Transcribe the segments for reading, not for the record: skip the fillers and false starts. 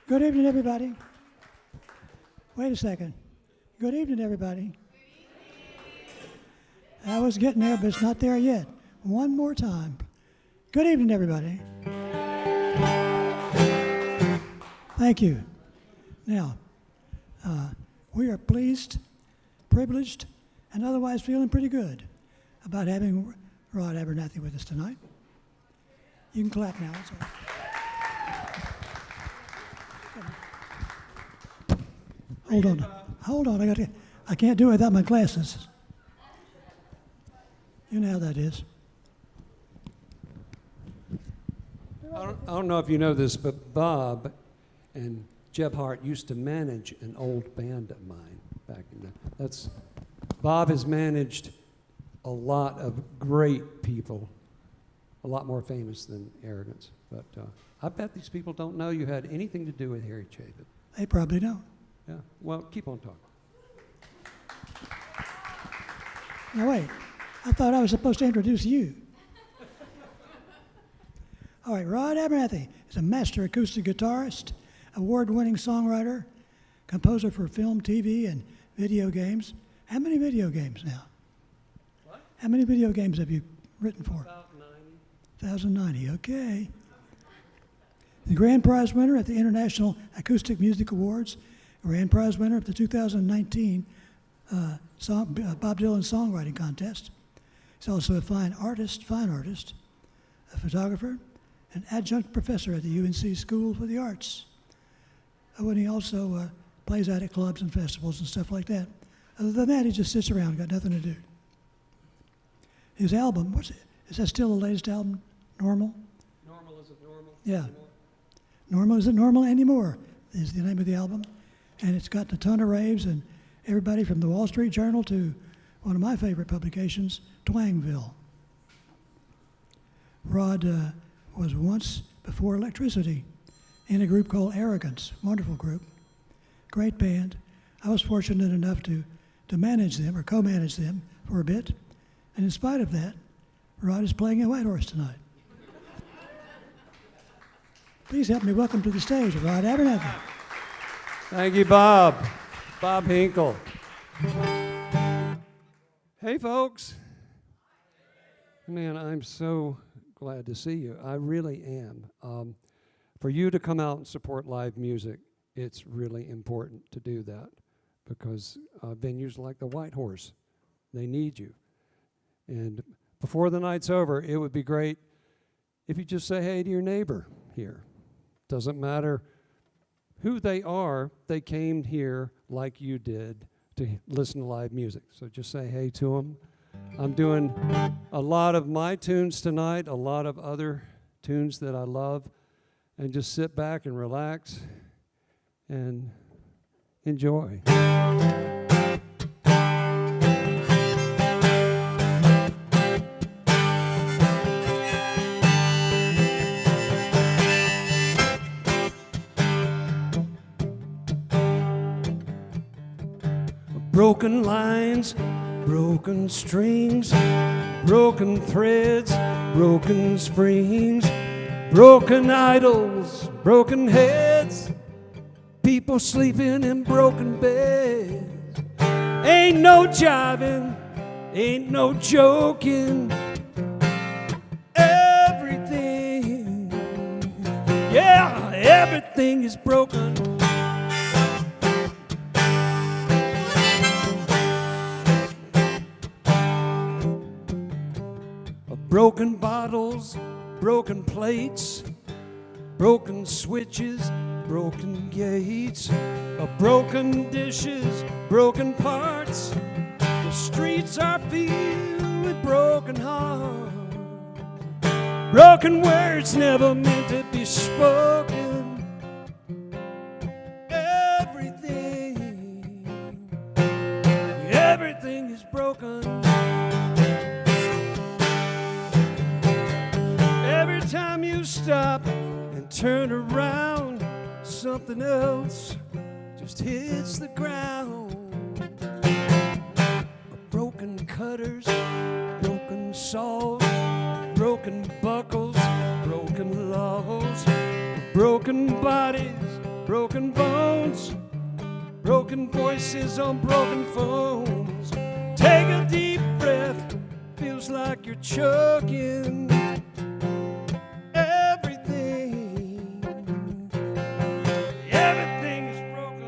Good evening, everybody. Wait a second. Good evening, everybody. I was getting there, but it's not there yet. One more time. Good evening, everybody. Thank you. Now, we are pleased, privileged, and otherwise feeling pretty good about having Rod Abernethy with us tonight. You can clap now. It's all right. Hold on. I can't do it without my glasses. You know how that is. I don't know if you know this, but Bob and Jeb Hart used to manage an old band of mine back in the. Bob has managed a lot of great people, a lot more famous than Arrogance. But I bet these people don't know you had anything to do with Harry Chapin. They probably don't. Yeah. Well, keep on talking. Now wait, I thought I was supposed to introduce you. All right, Rod Abernethy is a master acoustic guitarist, award-winning songwriter, composer for film, TV, and video games. How many video games now? What? How many video games have you written for? About 1,090, okay. The grand prize winner at the International Acoustic Music Awards, grand prize winner of the 2019 Bob Dylan Songwriting Contest. He's also a fine artist, a photographer, an adjunct professor at the UNC School for the Arts. Oh, and he also plays out at clubs and festivals and stuff like that. Other than that, he just sits around, got nothing to do. His album, is that still the latest album, Normal? Normal isn't normal. Yeah. Anymore. Normal isn't normal anymore is the name of the album. And it's got a ton of raves and everybody from the Wall Street Journal to one of my favorite publications, Twangville. Rod was once, before Electricity, in a group called Arrogance, wonderful group, great band. I was fortunate enough to manage them or co-manage them for a bit. And in spite of that, Rod is playing a white horse tonight. Please help me welcome to the stage Rod Abernethy. Thank you, Bob. Bob Hinkle. Hey, folks. Man, I'm so glad to see you. I really am. For you to come out and support live music, it's really important to do that because venues like the White Horse, they need you. And before the night's over, it would be great if you just say hey to your neighbor here. Doesn't matter who they are, they came here like you did to listen to live music. So just say hey to them. I'm doing a lot of my tunes tonight, a lot of other tunes that I love, and just sit back and relax and enjoy. Broken lines, broken strings, broken threads, broken springs, broken idols, broken heads, people sleeping in broken beds. Ain't no jiving, ain't no joking. Everything, yeah, everything is broken. Broken bottles, broken plates, broken switches, broken gates, broken dishes, broken parts. The streets are filled with broken hearts. Broken words never meant to be spoken. Everything is broken. Every time you stop and turn around, something else just hits the ground. Broken cutters, broken saws, broken buckles, broken laws, broken bodies, broken bones, broken voices on broken phones. Take a deep breath, feels like you're choking. Everything is broken.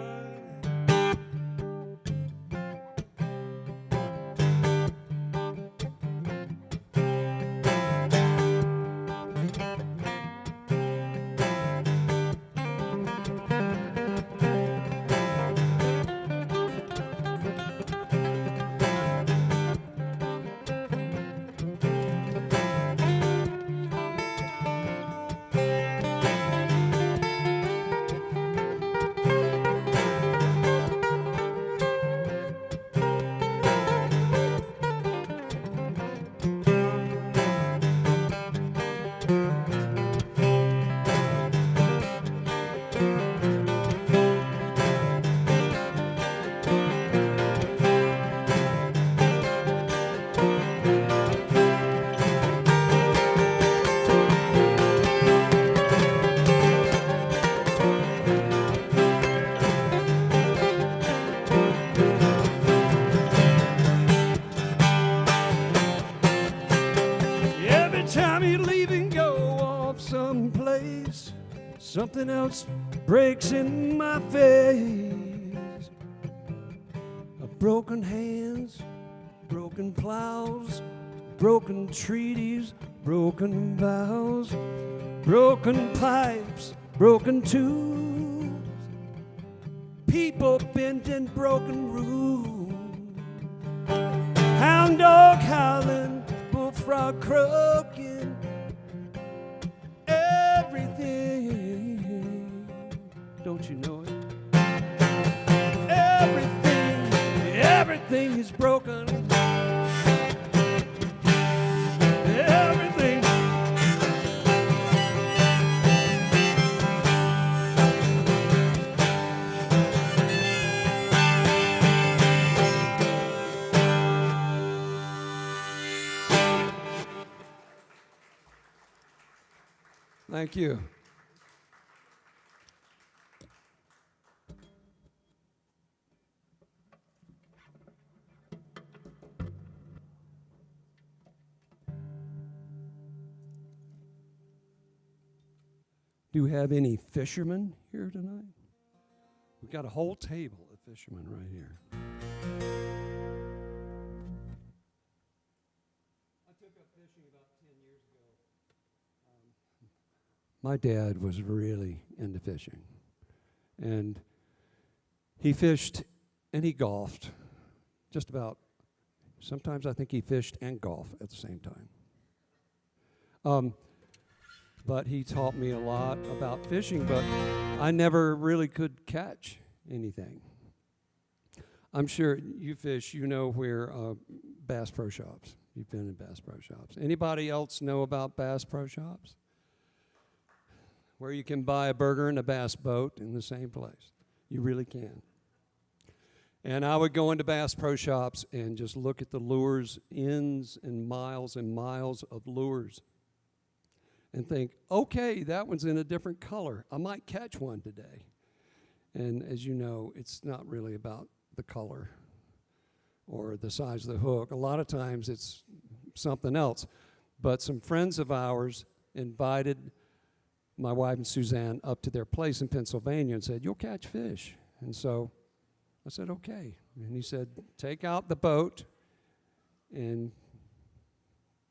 Something else breaks in my face. Broken hands, broken plows, broken treaties, broken vows, broken pipes, broken tools, people bent in broken rooms, hound dog howling, bullfrog croaking, everything. Don't you know it? Everything is broken. Everything. Thank you. Do we have any fishermen here tonight? We've got a whole table of fishermen right here. I took up fishing about 10 years ago. My dad was really into fishing. And he fished and he golfed just about. Sometimes I think he fished and golfed at the same time. But he taught me a lot about fishing, but I never really could catch anything. I'm sure you fish, you know where Bass Pro Shops. You've been in Bass Pro Shops. Anybody else know about Bass Pro Shops? Where you can buy a burger and a bass boat in the same place. You really can. And I would go into Bass Pro Shops and just look at the lures, ends and miles of lures, and think, okay, that one's in a different color. I might catch one today. And as you know, it's not really about the color or the size of the hook. A lot of times it's something else. But some friends of ours invited my wife and Suzanne up to their place in Pennsylvania and said, you'll catch fish. And so I said, okay. And he said, take out the boat and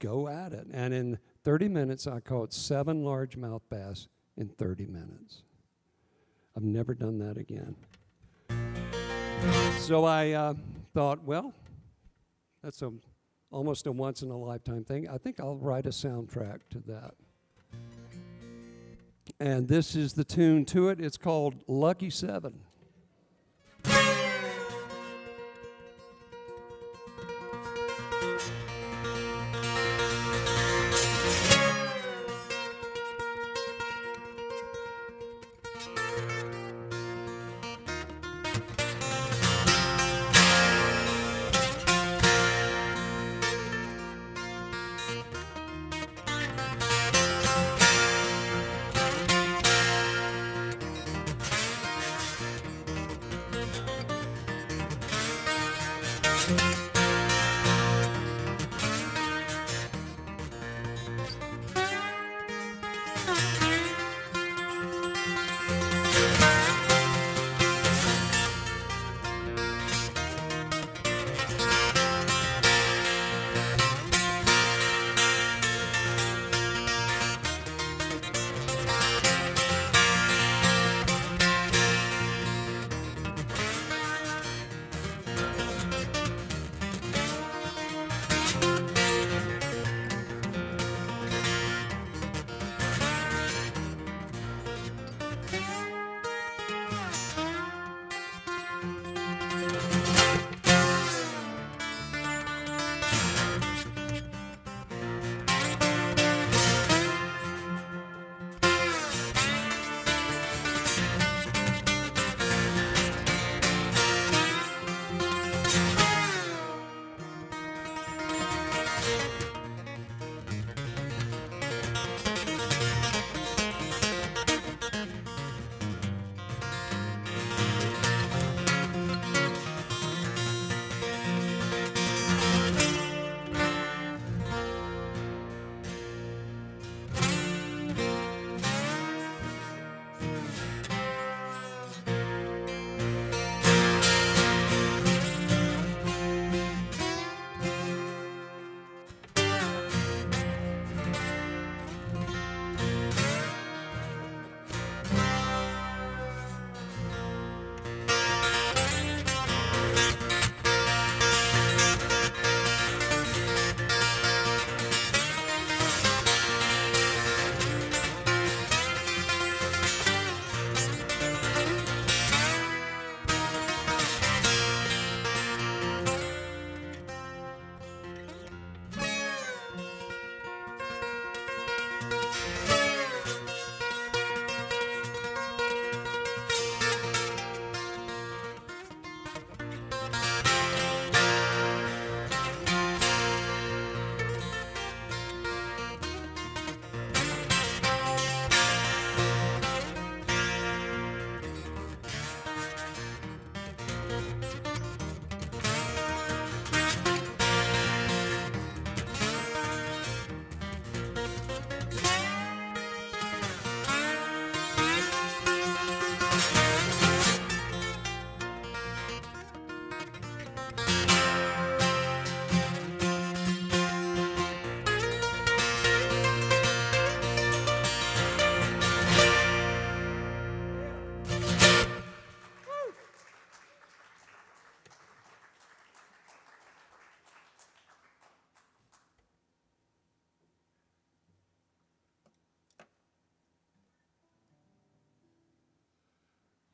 go at it. And in 30 minutes, I caught 7 largemouth bass in 30 minutes. I've never done that again. So I thought, well, that's almost a once-in-a-lifetime thing. I think I'll write a soundtrack to that. And this is the tune to it. It's called Lucky 7.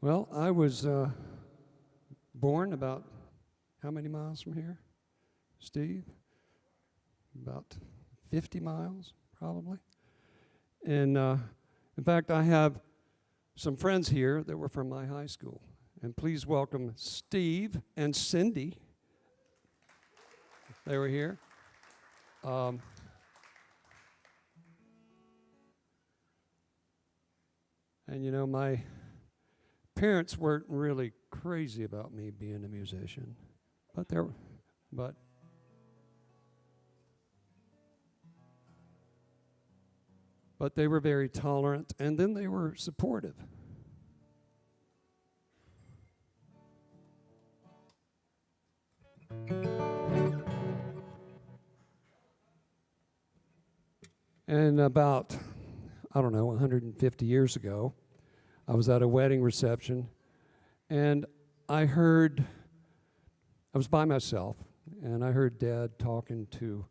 Well, I was born about how many miles from here, Steve? About 50 miles, probably. And in fact, I have some friends here that were from my high school. And please welcome Steve and Cindy. They were here. And you know, my parents weren't really crazy about me being a musician, but they were very tolerant, and then they were supportive. And about, I don't know, 150 years ago, I was at a wedding reception, and I was by myself, and I heard Dad talking to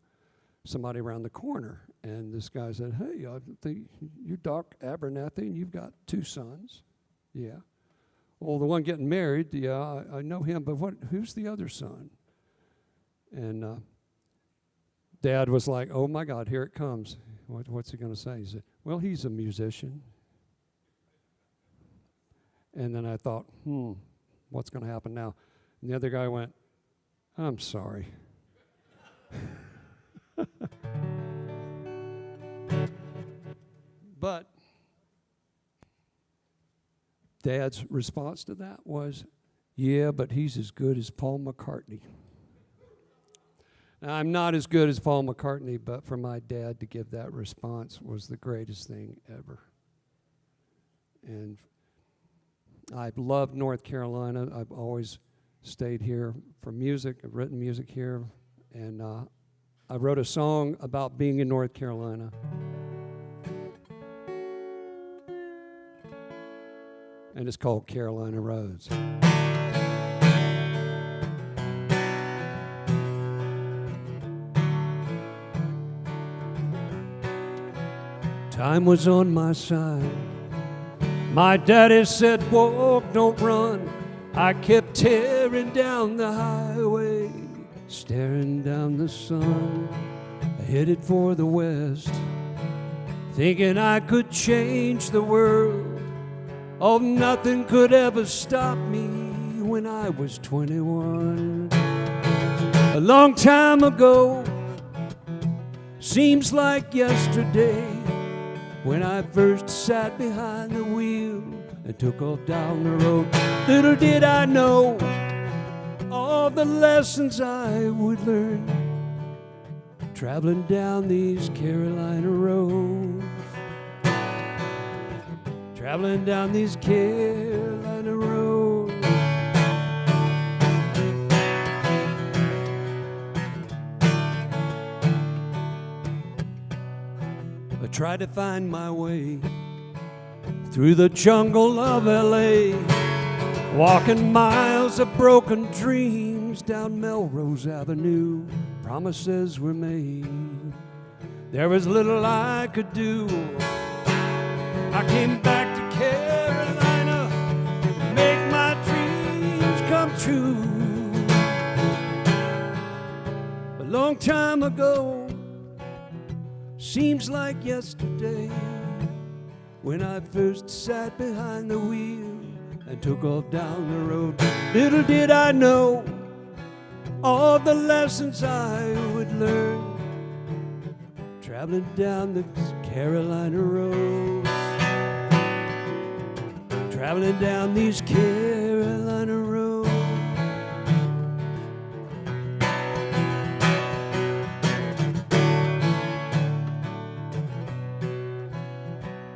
somebody around the corner, and this guy said, "Hey, I think you're Doc Abernethy, and you've got 2 sons." "Yeah." "Well, the one getting married, yeah, I know him, but who's the other son?" And Dad was like, "Oh my God, here it comes. What's he going to say?" He said, "Well, he's a musician." And then I thought, what's going to happen now? And the other guy went, "I'm sorry." But Dad's response to that was, "Yeah, but he's as good as Paul McCartney." Now, I'm not as good as Paul McCartney, but for my dad to give that response was the greatest thing ever. And I've loved North Carolina. I've always stayed here for music. I've written music here. And I wrote a song about being in North Carolina. And it's called Carolina Roads. Time was on my side. My daddy said, "Walk, don't run." I kept tearing down the highway, staring down the sun, headed for the west, thinking I could change the world. Oh, nothing could ever stop me when I was 21. A long time ago, seems like yesterday, when I first sat behind the wheel and took off down the road. Little did I know all the lessons I would learn, traveling down these Carolina roads, traveling down these Carolina roads. I tried to find my way through the jungle of LA, walking miles of broken dreams down Melrose Avenue. Promises were made, there was little I could do. I came back to Carolina to make my dreams come true. A long time ago, seems like yesterday, when I first sat behind the wheel and took off down the road. Little did I know all the lessons I would learn, traveling down the Carolina roads, traveling down these Carolina roads.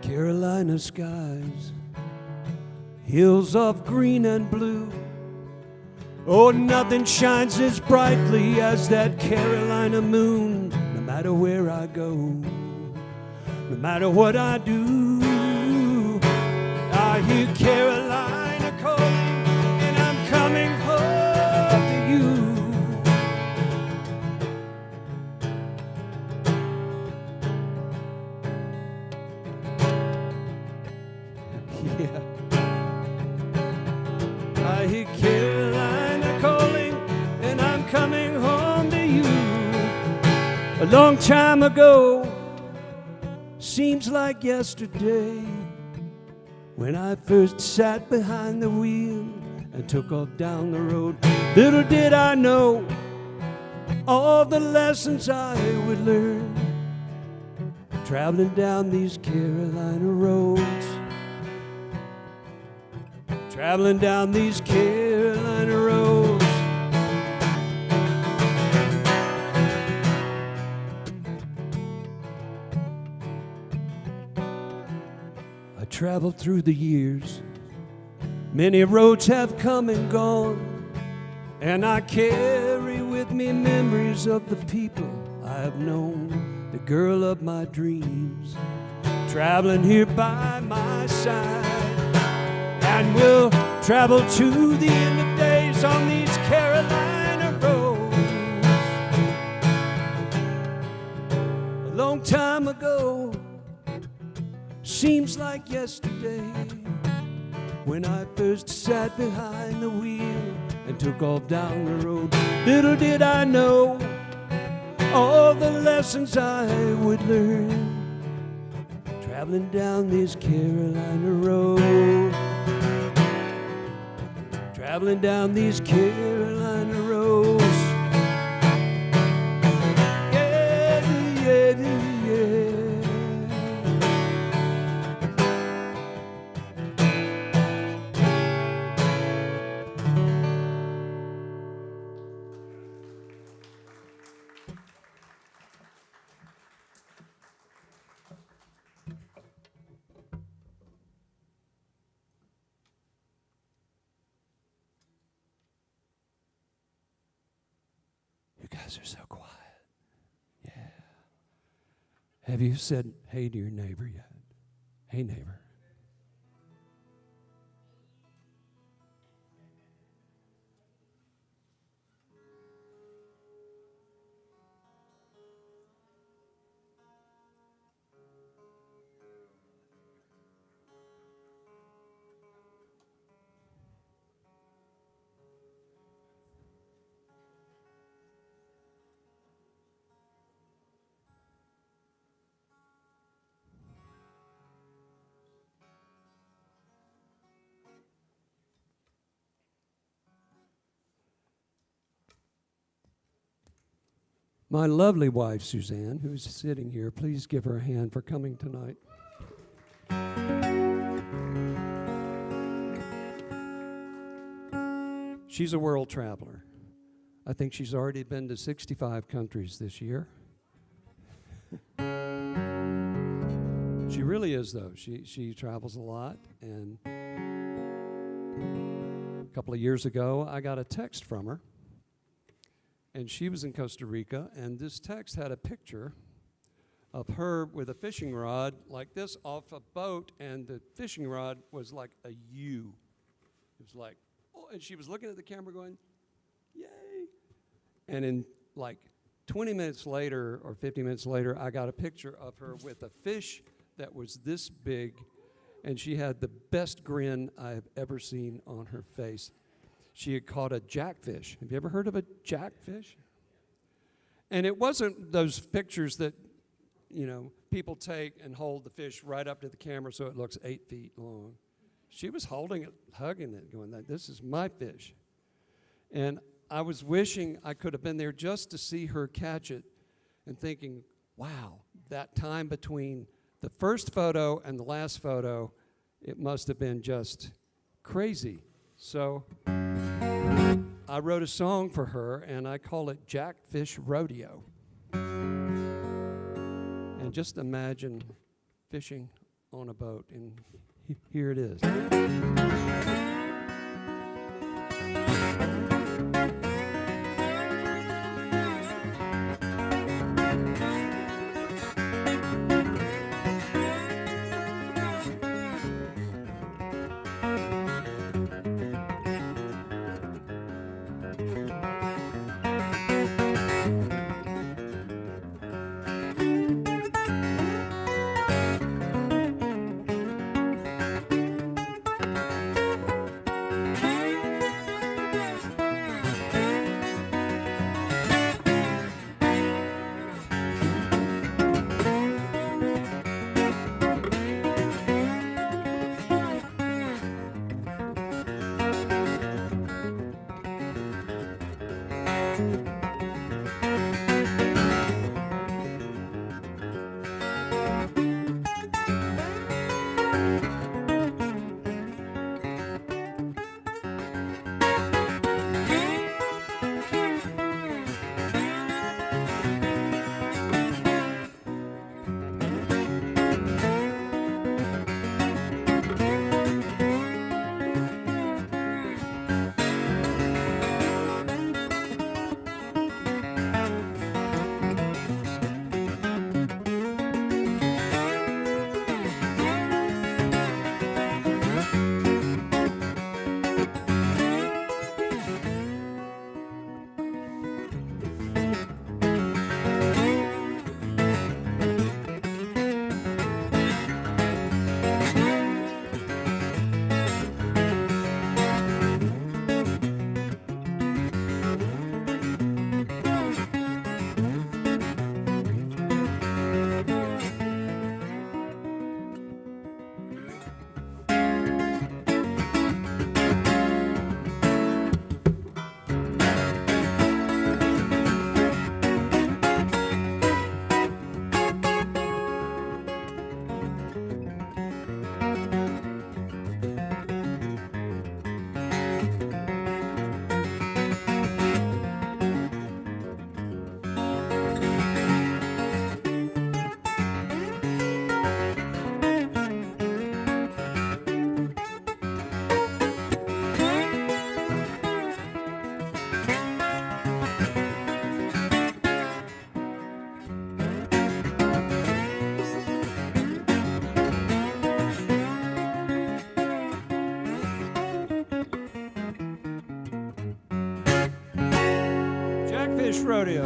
Carolina skies, hills of green and blue. Oh, nothing shines as brightly as that Carolina moon. No matter where I go, no matter what I do, I hear Carolina calling, and I'm coming home to you. Yeah. I hear Carolina calling, and I'm coming home to you. A long time ago, seems like yesterday, when I first sat behind the wheel and took off down the road. Little did I know all the lessons I would learn, traveling down these Carolina roads, traveling down these Carolina roads. I traveled through the years, many roads have come and gone, and I carry with me memories of the people I have known, the girl of my dreams, traveling here by my side. And we'll travel to the end of days on these Carolina roads. A long time ago, seems like yesterday, when I first sat behind the wheel and took off down the road. Little did I know all the lessons I would learn, traveling down these Carolina roads, traveling down these Carolina roads. Yeah, yeah, yeah. You guys are so quiet. Yeah. Have you said hey to your neighbor yet? Hey, neighbor. My lovely wife, Suzanne, who's sitting here, please give her a hand for coming tonight. She's a world traveler. I think she's already been to 65 countries this year. She really is, though. She travels a lot. And a couple of years ago, I got a text from her. And she was in Costa Rica, and this text had a picture of her with a fishing rod like this off a boat, and the fishing rod was like a U. It was like, oh, and she was looking at the camera going, yay. And in like 20 minutes later or 50 minutes later, I got a picture of her with a fish that was this big, and she had the best grin I have ever seen on her face. She had caught a jackfish. Have you ever heard of a jackfish? And it wasn't those pictures that, you know, people take and hold the fish right up to the camera so it looks 8 feet long. She was holding it, hugging it, going, this is my fish. And I was wishing I could have been there just to see her catch it and thinking, wow, that time between the first photo and the last photo, it must have been just crazy. So I wrote a song for her, and I call it Jackfish Rodeo. And just imagine fishing on a boat, and here it is. Fish Rodeo.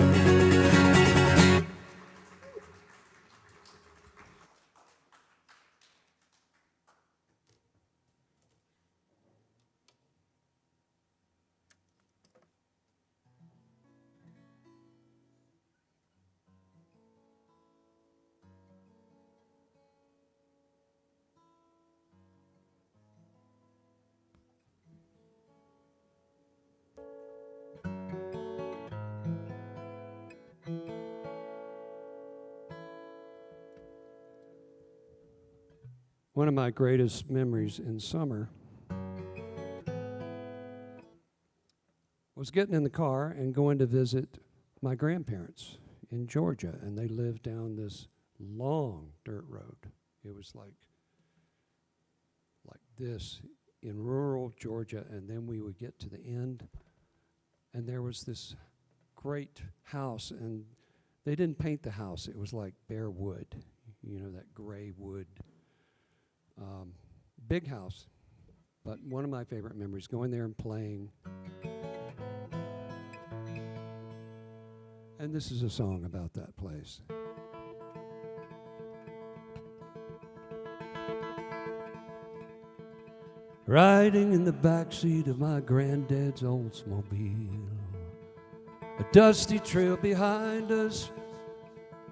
One of my greatest memories in summer was getting in the car and going to visit my grandparents in Georgia, and they lived down this long dirt road. It was like this in rural Georgia, and then we would get to the end, and there was this great house, and they didn't paint the house. It was like bare wood, you know, that gray wood. Big house, but one of my favorite memories, going there and playing. And this is a song about that place. Riding in the backseat of my granddad's Oldsmobile, a dusty trail behind us,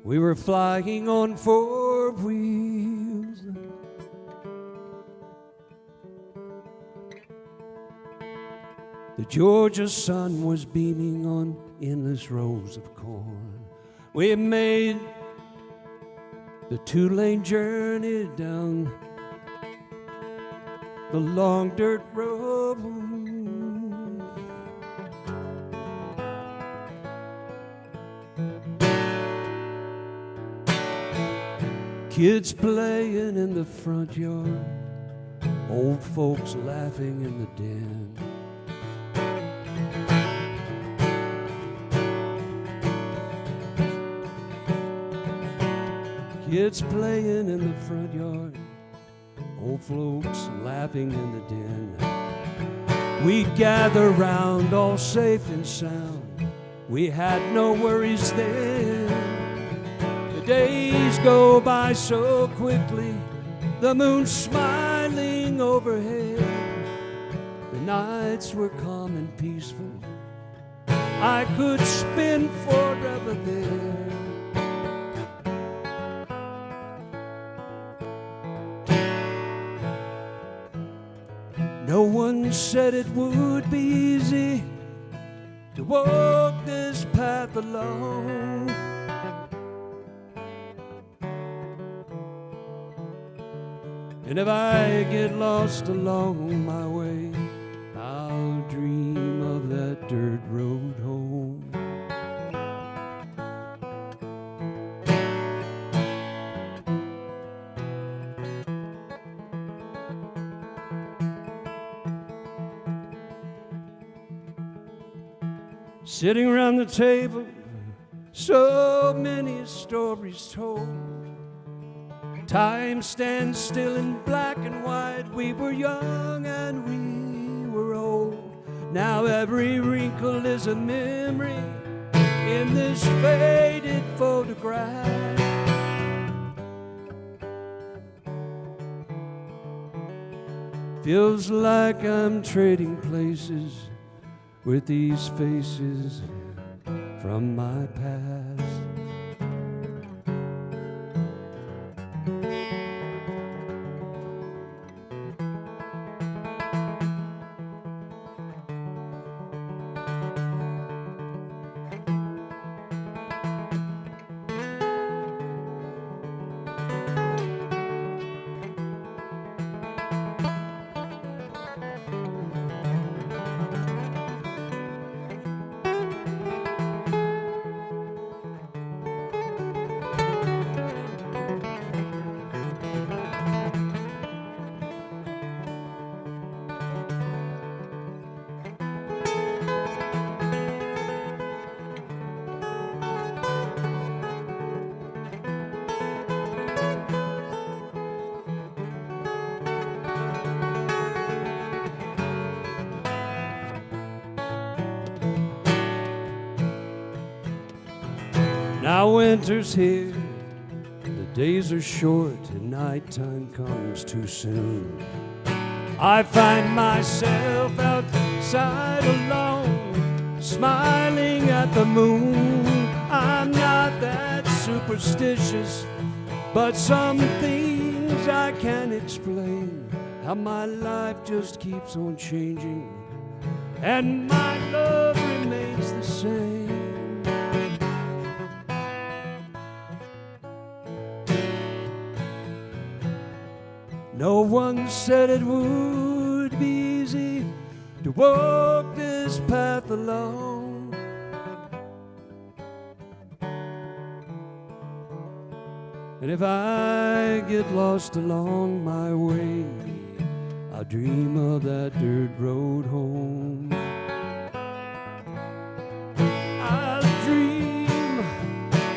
we were flying on 4 wheels. The Georgia sun was beaming on endless rows of corn. We made the 2-lane journey down the long dirt road. Kids playing in the front yard, old folks laughing in the den. Kids playing in the front yard, old folks laughing in the den. We gather round all safe and sound. We had no worries then. The days go by so quickly, the moon smiling overhead. The nights were calm and peaceful. I could spend forever there. No one said it would be easy to walk this path alone. And if I get lost along my way, I'll dream of that dirt road home. sitting around the table, so many stories told. Time stands still in black and white. We were young and we were old. Now every wrinkle is a memory in this faded photograph. Feels like I'm trading places with these faces from my past. Now winter's here, the days are short and nighttime comes too soon. I find myself outside alone, smiling at the moon. I'm not that superstitious, but some things I can't explain. How my life just keeps on changing, and my love remains the same. No one said it would be easy to walk this path alone. And if I get lost along my way, I'll dream of that dirt road home. I'll dream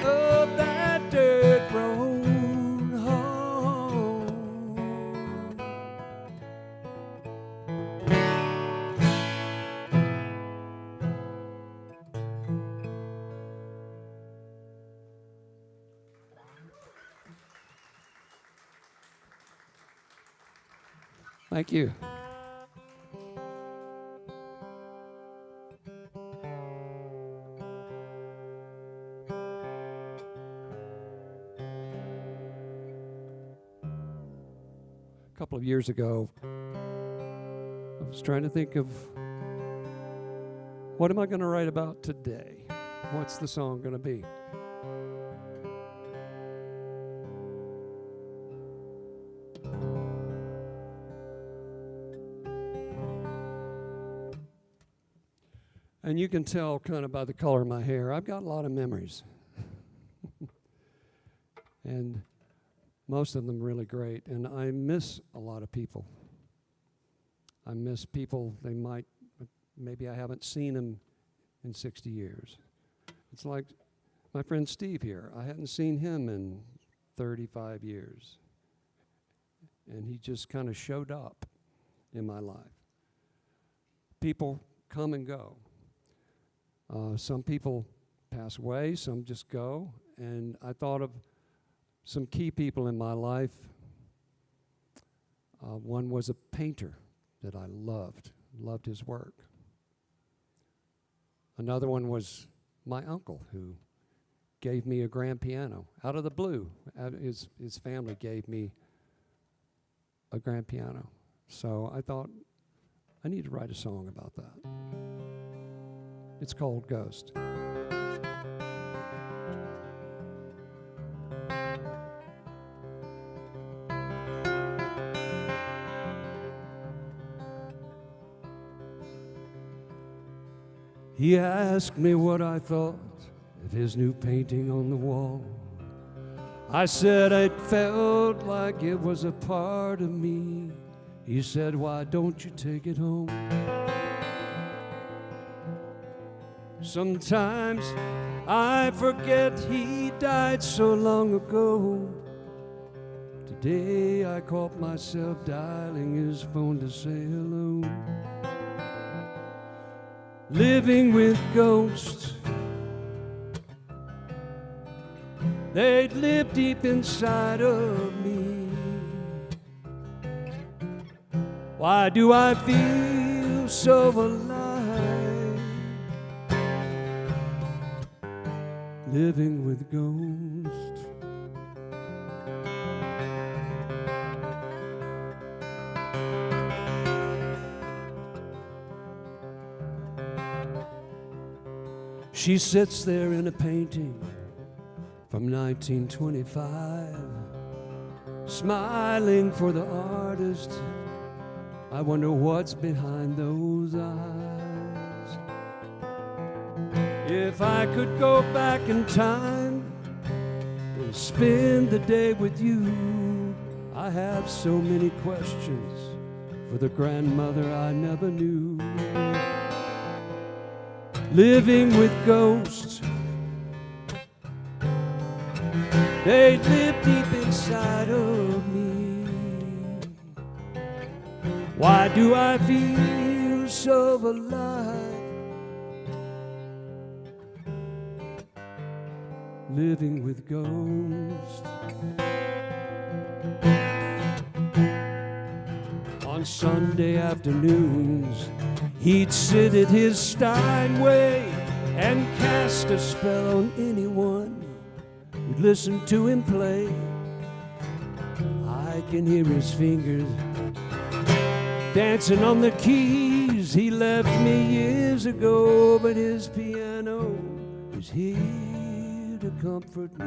of that dirt road home. Thank you. A couple of years ago, I was trying to think of what am I going to write about today? What's the song going to be? And you can tell kind of by the color of my hair, I've got a lot of memories. And most of them really great. And I miss a lot of people. I miss people, maybe I haven't seen them in 60 years. It's like my friend Steve here. I hadn't seen him in 35 years. And he just kind of showed up in my life. People come and go. Some people pass away, some just go, and I thought of some key people in my life. One was a painter that I loved his work. Another one was my uncle, who gave me a grand piano out of the blue. His family gave me a grand piano. So I thought, I need to write a song about that. It's called Ghost. He asked me what I thought of his new painting on the wall. I said it felt like it was a part of me. He said, why don't you take it home? Sometimes I forget he died so long ago. Today I caught myself dialing his phone to say hello. Living with ghosts, they'd live deep inside of me. Why do I feel so alive? Living with ghosts. She sits there in a painting from 1925, smiling for the artist. I wonder what's behind those eyes. If I could go back in time and spend the day with you, I have so many questions for the grandmother I never knew. Living with ghosts, they live deep inside of me. Why do I feel so alive? Living with ghosts. On Sunday afternoons, he'd sit at his Steinway and cast a spell on anyone who'd listen to him play. I can hear his fingers dancing on the keys he left me years ago, but his piano is here to comfort me.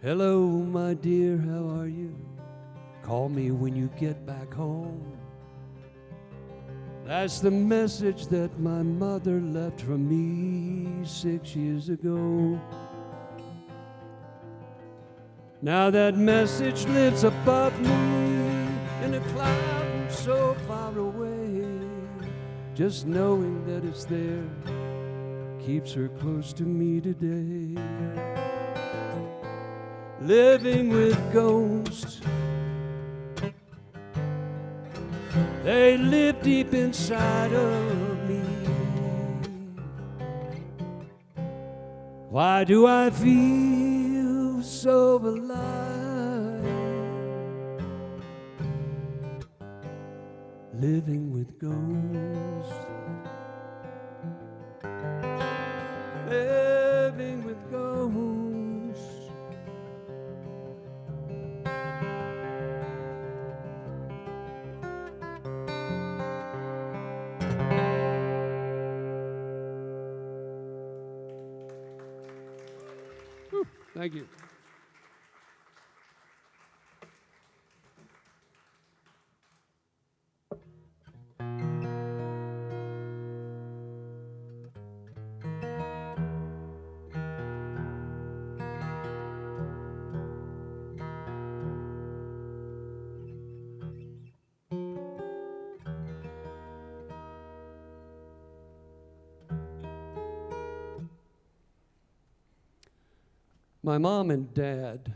Hello, my dear, how are you? Call me when you get back home. That's the message that my mother left for me 6 years ago. Now that message lives above me in a cloud so far away. Just knowing that it's there keeps her close to me today. Living with ghosts, they live deep inside of me. Why do I feel so alive? Living with ghosts, living with ghosts. Thank you. My mom and dad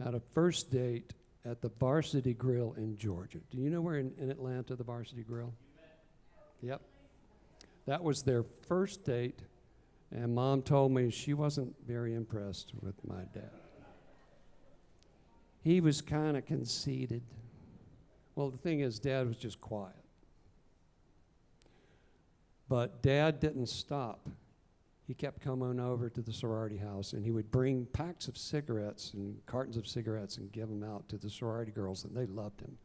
had a first date at the Varsity Grill in Georgia. Do you know where in Atlanta the Varsity Grill? Yep. That was their first date, and Mom told me she wasn't very impressed with my dad. He was kind of conceited. Well, the thing is, Dad was just quiet. But Dad didn't stop. He kept coming over to the sorority house, and he would bring packs of cigarettes and cartons of cigarettes and give them out to the sorority girls, and they loved him.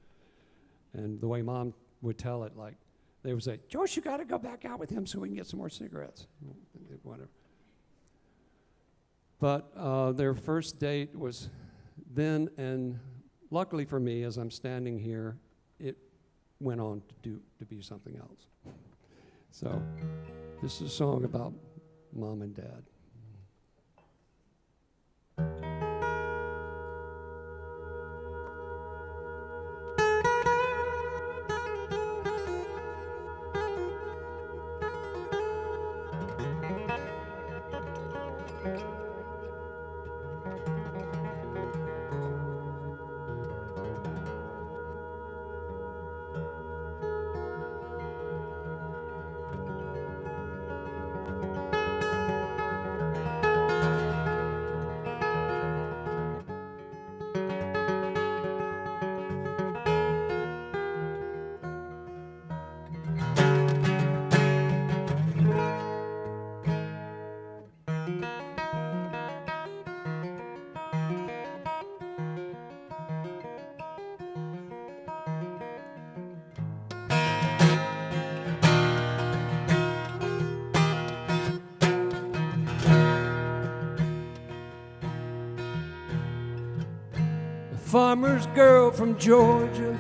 And the way Mom would tell it, like, they would say, "Joyce, you got to go back out with him so we can get some more cigarettes." Whatever. But their first date was then, and luckily for me, as I'm standing here, it went on to be something else. So this is a song about Mom and Dad. Farmer's girl from Georgia,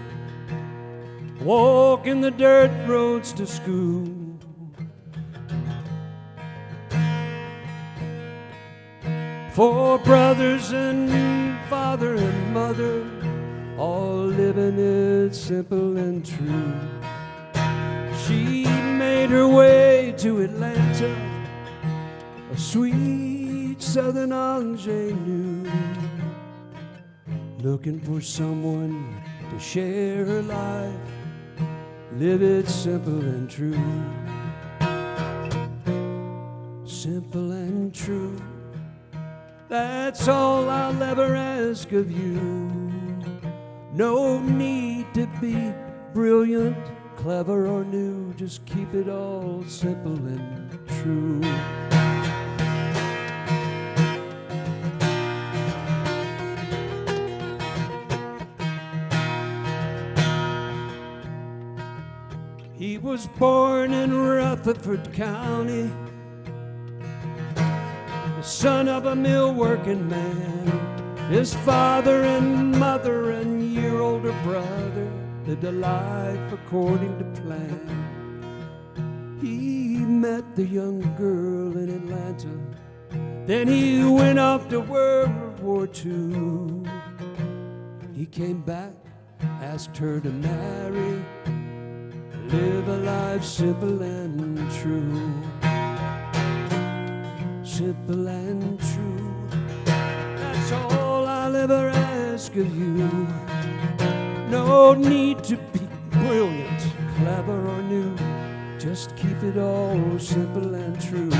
walking the dirt roads to school. Four brothers and father and mother, all living it simple and true. She made her way to Atlanta, a sweet southern ingenue, looking for someone to share her life, live it simple and true. Simple and true, that's all I'll ever ask of you. No need to be brilliant, clever or new, just keep it all simple and true. He was born in Rutherford County, the son of a mill working man. His father and mother and year-older brother lived a life according to plan. He met the young girl in Atlanta, then he went off to World War II. He came back, asked her to marry, live a life simple and true. Simple and true, that's all I'll ever ask of you. No need to be brilliant, clever or new, just keep it all simple and true.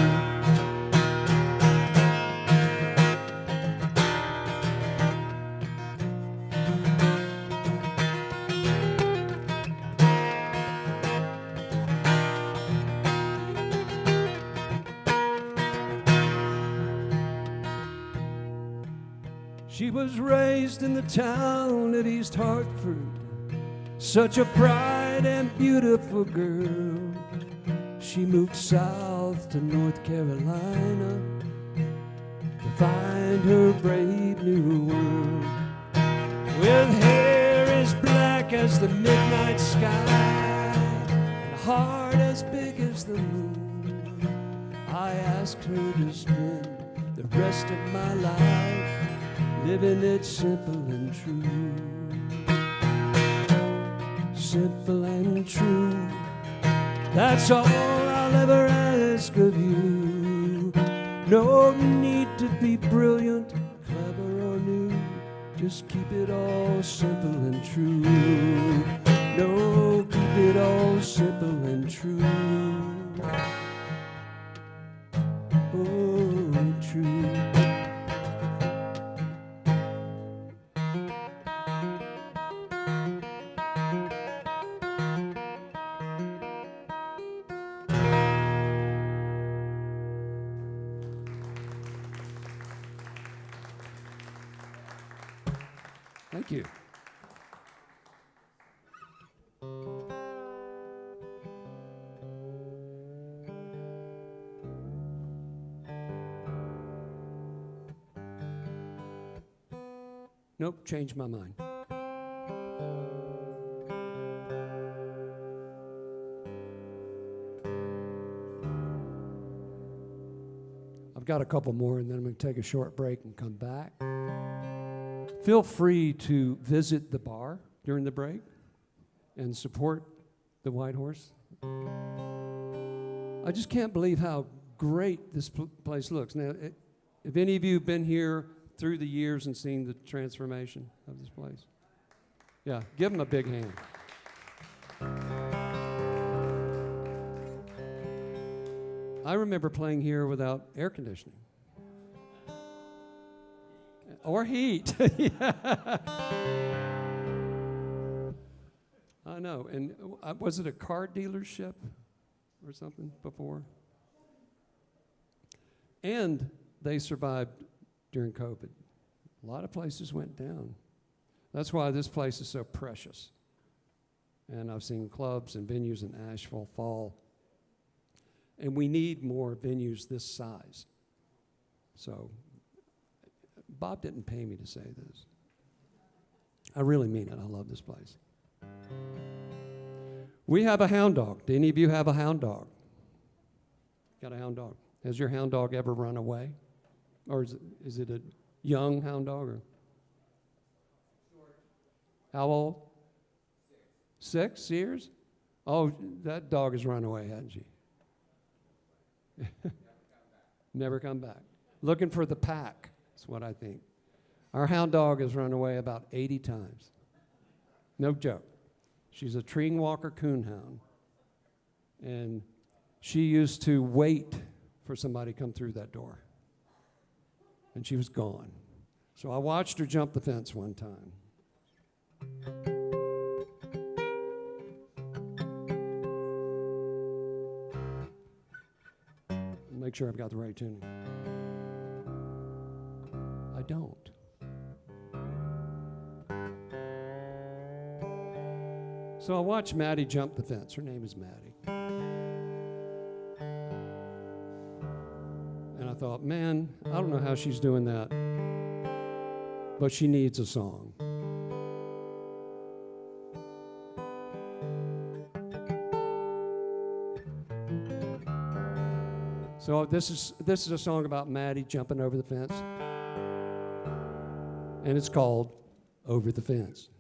She was raised in the town of East Hartford, such a bright and beautiful girl. She moved south to North Carolina to find her brave new world. With hair as black as the midnight sky and a heart as big as the moon, I asked her to spend the rest of my life living it simple and true. Simple and true, that's all I'll ever ask of you. No need to be brilliant, clever or new, just keep it all simple and true. No, keep it all simple and true. Oh, true. Thank you. Nope, changed my mind. I've got a couple more, and then I'm going to take a short break and come back. Feel free to visit the bar during the break and support the White Horse. I just can't believe how great this place looks. Now, have any of you been here through the years and seen the transformation of this place? Yeah, give them a big hand. I remember playing here without air conditioning. Or heat. Yeah. I know. And was it a car dealership or something before? And they survived during COVID. A lot of places went down. That's why this place is so precious. And I've seen clubs and venues in Asheville fall. And we need more venues this size. So Bob didn't pay me to say this. I really mean it. I love this place. We have a hound dog. Do any of you have a hound dog? Got a hound dog? Has your hound dog ever run away? Or is it a young hound dog? Or? How old? 6 years? Oh, that dog has run away, hasn't she? Never come back. Looking for the pack, is what I think. Our hound dog has run away about 80 times. No joke. She's a Treeing Walker coonhound. And she used to wait for somebody to come through that door. And she was gone. So I watched her jump the fence one time. Make sure I've got the right tuning. I don't. So I watched Maddie jump the fence. Her name is Maddie. And I thought, man, I don't know how she's doing that, but she needs a song. So this is a song about Maddie jumping over the fence. And it's called Over the Fence.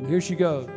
Here she goes.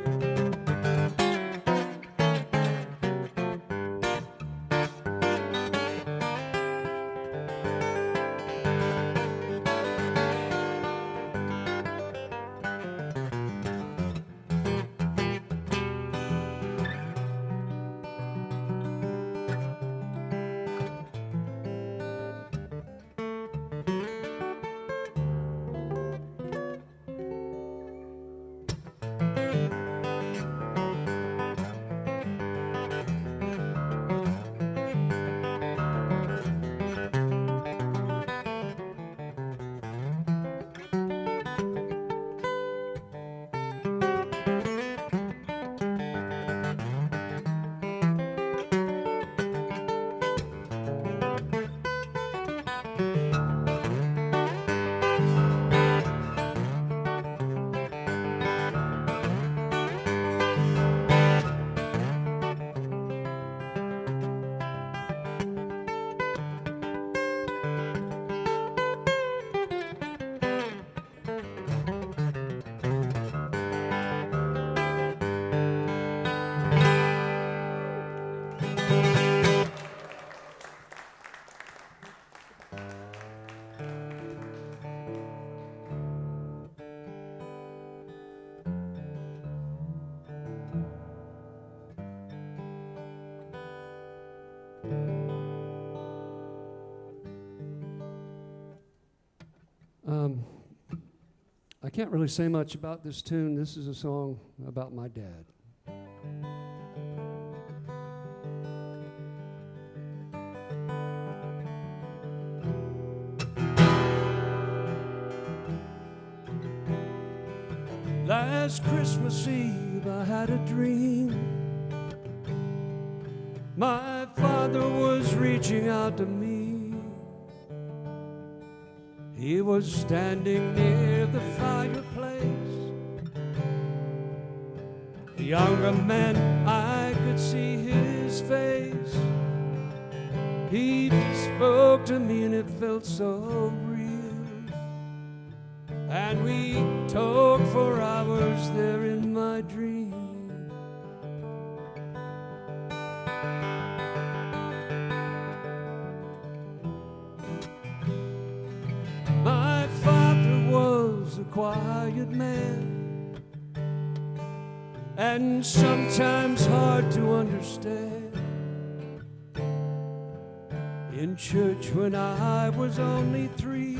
I can't really say much about this tune. This is a song about my dad. Last Christmas Eve I had a dream. My father was reaching out to me. He was standing near the fireplace. A younger man, I could see his face. He spoke to me and it felt so real. And we talked for hours there in my dream. My father was a quiet man, and sometimes hard to understand. In church when I was only 3,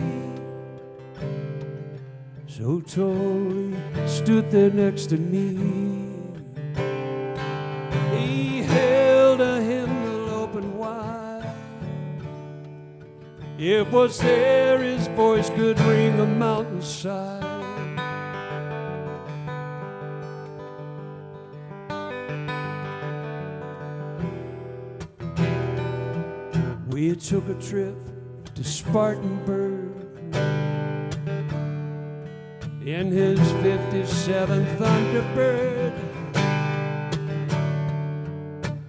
so tall he stood there next to me. He held a hymnal open wide. It was there his voice could ring a mountainside. We took a trip to Spartanburg in his 57 Thunderbird.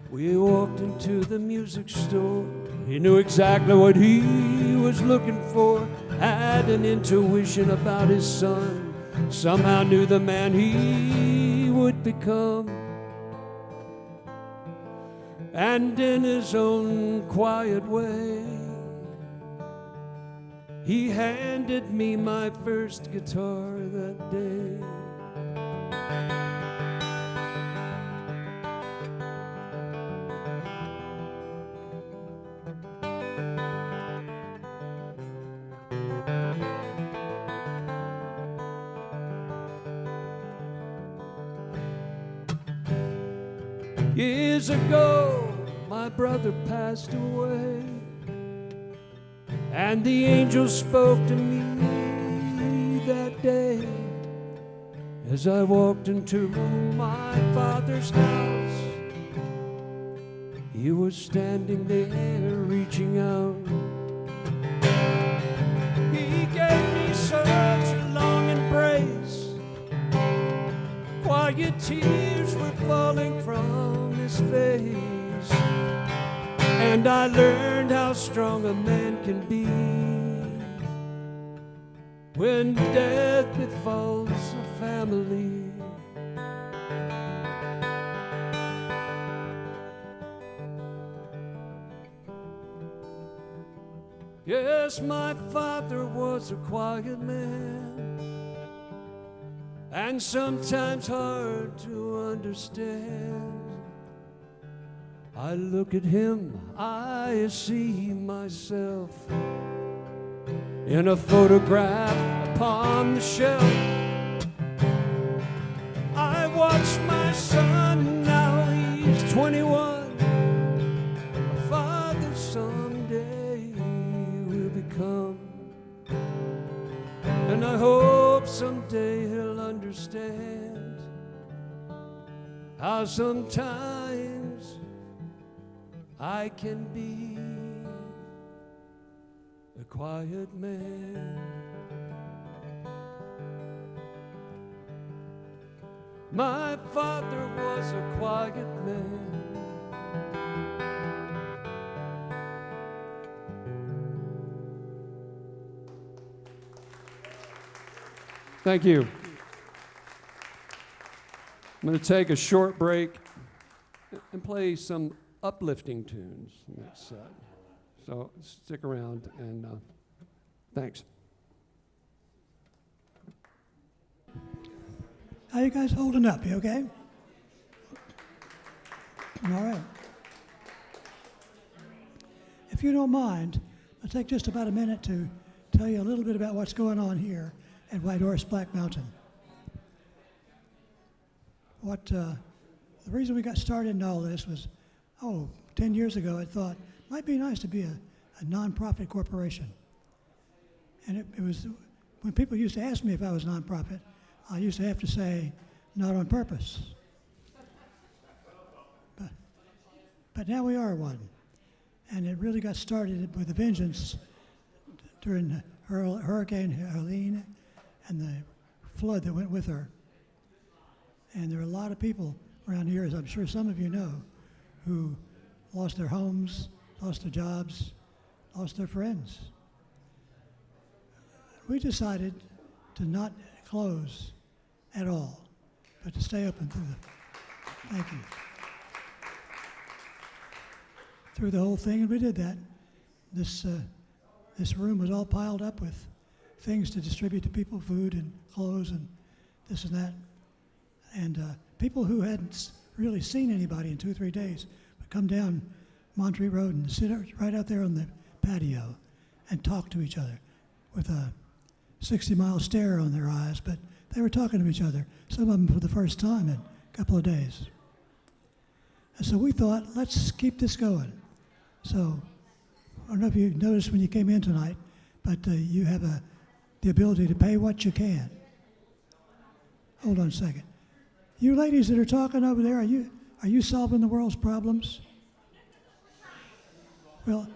We walked into the music store. He knew exactly what he was looking for. Had an intuition about his son. Somehow knew the man he would become. And in his own quiet way, he handed me my first guitar that day. Years ago, my brother passed away, and the angel spoke to me that day as I walked into my father's house. He was standing there reaching out. He gave me such a long embrace. Quiet tears were falling from his face, and I learned how strong a man can be when death befalls a family. Yes, my father was a quiet man, and sometimes hard to understand. I look at him, I see myself in a photograph upon the shelf. I watch my son, now he's 21. A father someday will become. And I hope someday he'll understand how sometimes I can be a quiet man. My father was a quiet man. Thank you. I'm going to take a short break and play some uplifting tunes next set. So stick around and thanks. How you guys holding up? You okay? All right. If you don't mind, I'll take just about a minute to tell you a little bit about what's going on here at White Horse Black Mountain. The reason we got started in all this was, 10 years ago I thought it might be nice to be a nonprofit corporation. And it was, when people used to ask me if I was nonprofit, I used to have to say, not on purpose. But now we are one. And it really got started with a vengeance during Hurricane Helene and the flood that went with her. And there are a lot of people around here, as I'm sure some of you know, who lost their homes, lost their jobs, lost their friends. We decided to not close at all, but to stay open thank you. Through the whole thing, and we did that. This room was all piled up with things to distribute to people, food and clothes and this and that. And people who hadn't really seen anybody in 2 or 3 days would come down Monterey Road and sit right out there on the patio and talk to each other with a 60-mile stare on their eyes, but they were talking to each other, some of them for the first time in a couple of days. And so we thought, let's keep this going. So I don't know if you noticed when you came in tonight, but you have the ability to pay what you can. Hold on a second. You ladies that are talking over there, are you solving the world's problems? Well,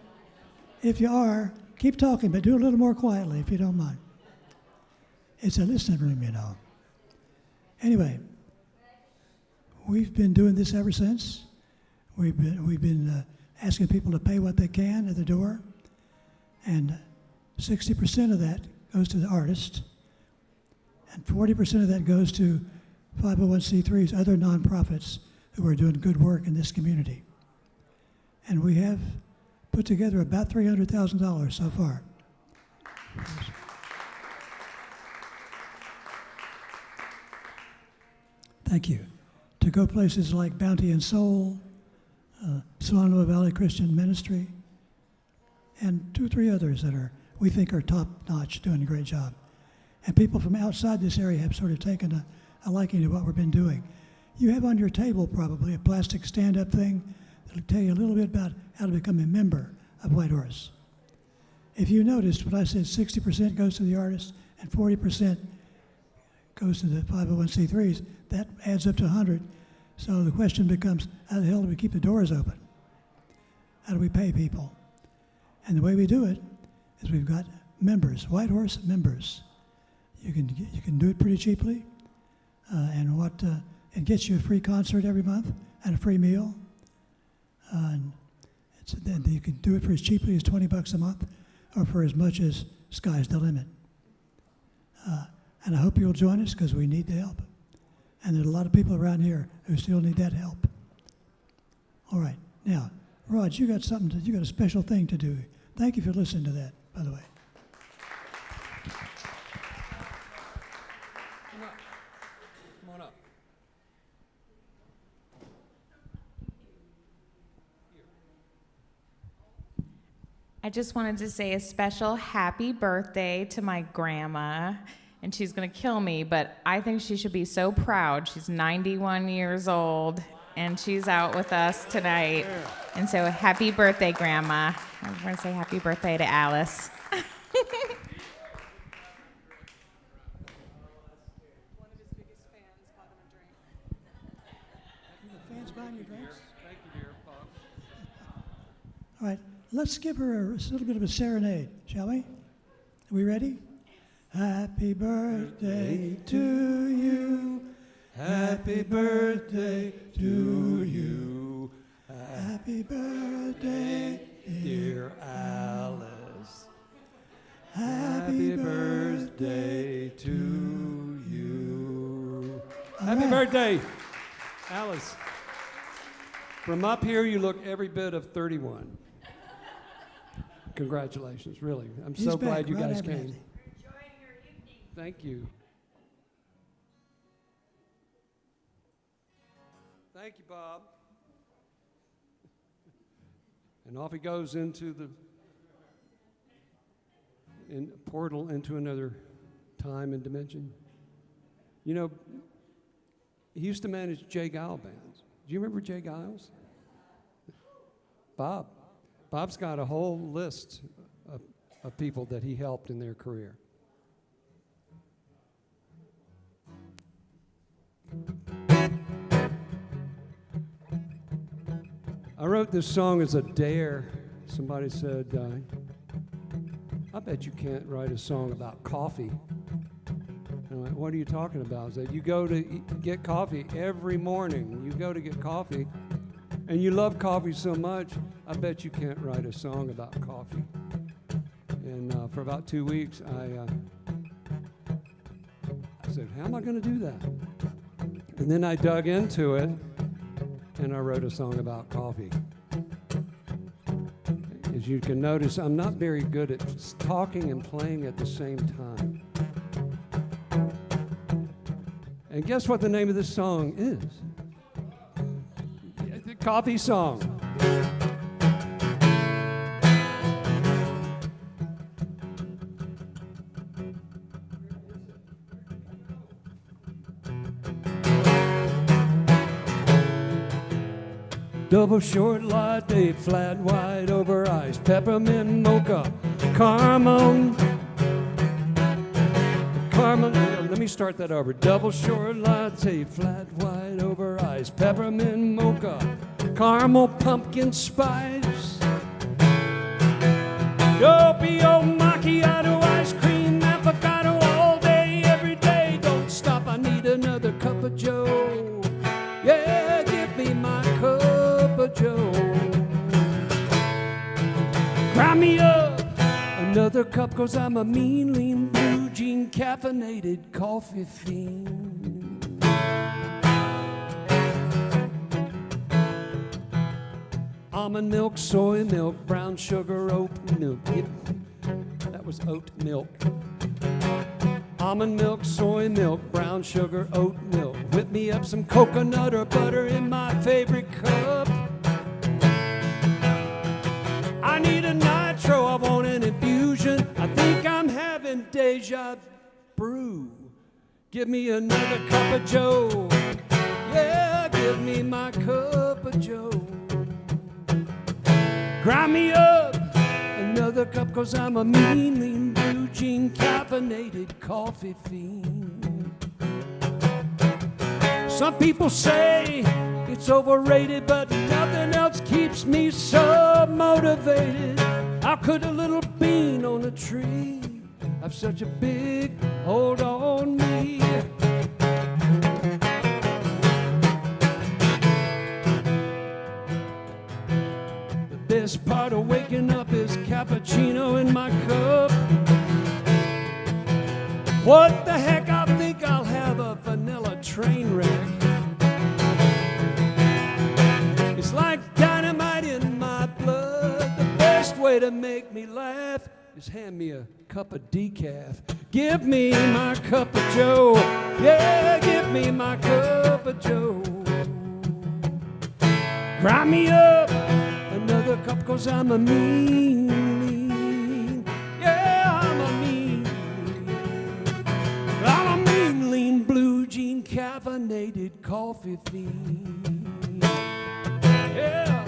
if you are, keep talking, but do it a little more quietly if you don't mind. It's a listening room, you know. Anyway, we've been doing this ever since. We've been asking people to pay what they can at the door, and 60% of that goes to the artist, and 40% of that goes to 501c3s, other nonprofits who are doing good work in this community. And we have put together about $300,000 so far. Thank you. To go places like Bounty and Soul, Swannoa Valley Christian Ministry, and 2 or 3 others that we think are top-notch, doing a great job. And people from outside this area have sort of taken a liking to what we've been doing. You have on your table probably a plastic stand-up thing that'll tell you a little bit about how to become a member of White Horse. If you noticed, when I said 60% goes to the artist and 40% goes to the 501c3s, that adds up to 100. So the question becomes, how the hell do we keep the doors open? How do we pay people? And the way we do it is we've got members, White Horse members. You can do it pretty cheaply, and it gets you a free concert every month and a free meal. And then you can do it for as cheaply as $20 a month, or for as much as sky's the limit. And I hope you'll join us because we need the help. And there's a lot of people around here who still need that help. All right, now, Rod, you got a special thing to do. Thank you for listening to that, by the way. Come on up. I just wanted to say a special happy birthday to my grandma. And she's going to kill me, but I think she should be so proud. She's 91 years old, and she's out with us tonight. And so happy birthday, Grandma. I want to say happy birthday to Alice. One of his biggest fans bought him a drink. The fans buying you drinks? Thank you, dear Bob. All right, let's give her a little bit of a serenade, shall we? Are we ready? Happy birthday to you. Happy birthday to you. Happy birthday, dear Alice. Happy birthday to you. Happy birthday, Alice. From up here, you look every bit of 31. Congratulations, really. I'm so glad you guys came. Thank you. Thank you, Bob. And off he goes into the... in portal into another time and dimension. You know, he used to manage Jay Giles bands. Do you remember Jay Giles? Bob. Bob's got a whole list of people that he helped in their career. I wrote this song as a dare. Somebody said, I bet you can't write a song about coffee. And I'm like, what are you talking about? I said, you go to get coffee every morning. You go to get coffee, and you love coffee so much, I bet you can't write a song about coffee. And for about 2 weeks, I said, how am I going to do that? And then I dug into it, and I wrote a song about coffee. As you can notice, I'm not very good at talking and playing at the same time. And guess what the name of this song is? It's a coffee song. Double short latte, flat white over ice, peppermint mocha, caramel. Let me start that over. Double short latte, flat white over ice, peppermint mocha, caramel pumpkin spice. Doppio macchiato, ice cream, avocado, all day, every day. Don't stop, I need another cup of joe. Yeah, give me my cup of joe. Grind me up another cup, 'cause I'm a mean, lean, blue jean, caffeinated coffee fiend. Almond milk, soy milk, brown sugar, oat milk. Yep, that was oat milk. Almond milk, soy milk, brown sugar, oat milk. Whip me up some coconut or butter in my favorite cup. I need a nitro, I want an infusion. I think I'm having deja brew. Give me another cup of joe. Yeah, give me my cup of joe. Grind me up another cup, 'cause I'm a mean, lean, blue jean, caffeinated coffee fiend. Some people say it's overrated, but nothing else keeps me so motivated. How could a little bean on a tree have such a big hold on me? The best part of waking up is cappuccino in my cup. What the heck, I think I'll have a vanilla train wreck. It's like dynamite in my blood. The best way to make me laugh is hand me a cup of decaf. Give me my cup of joe. Yeah, give me my cup of joe. Grind me up another cup, 'cause I'm a mean. Yeah, I'm a mean. I'm a mean, lean, blue jean, caffeinated coffee fiend. Yeah.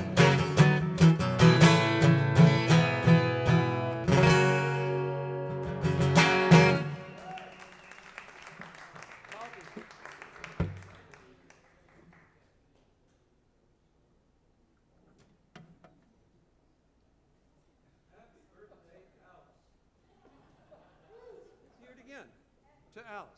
To Alice.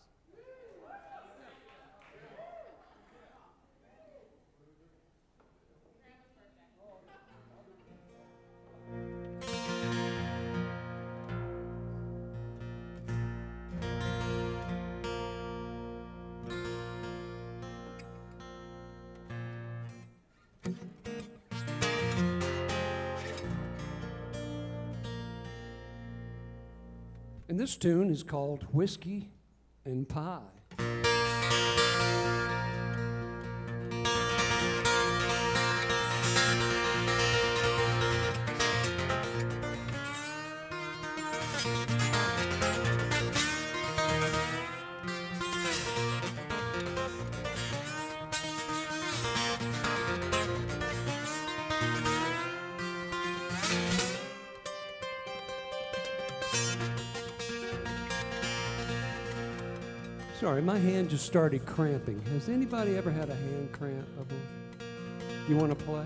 And this tune is called Whiskey and Pie. Sorry, my hand just started cramping. Has anybody ever had a hand cramp? You want to play?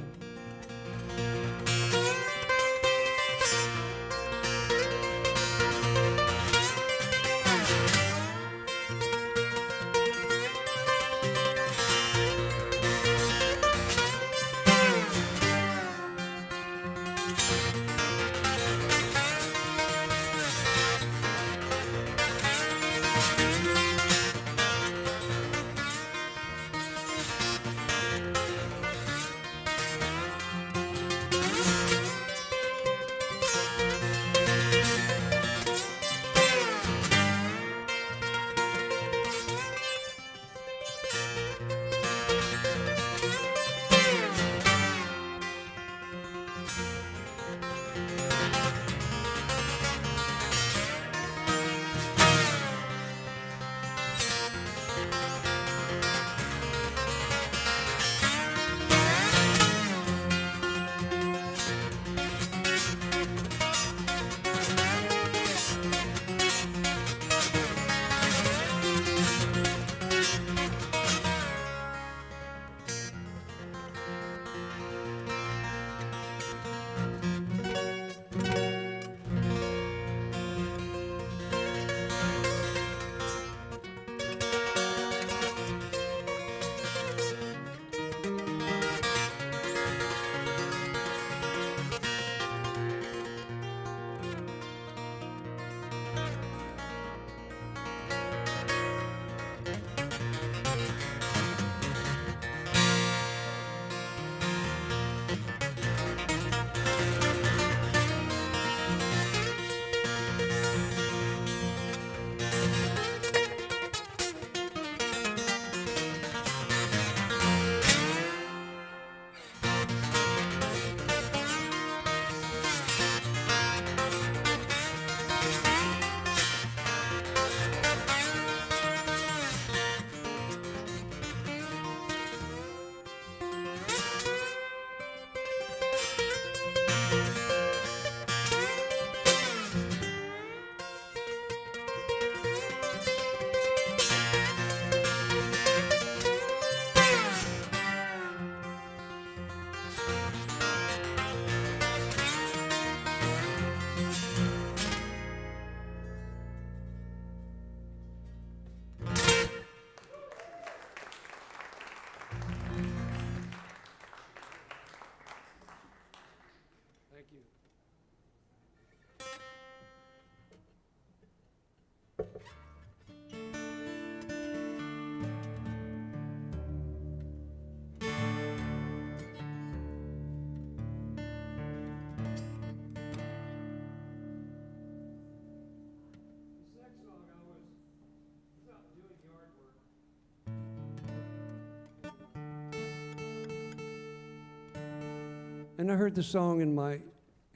And I heard the song in my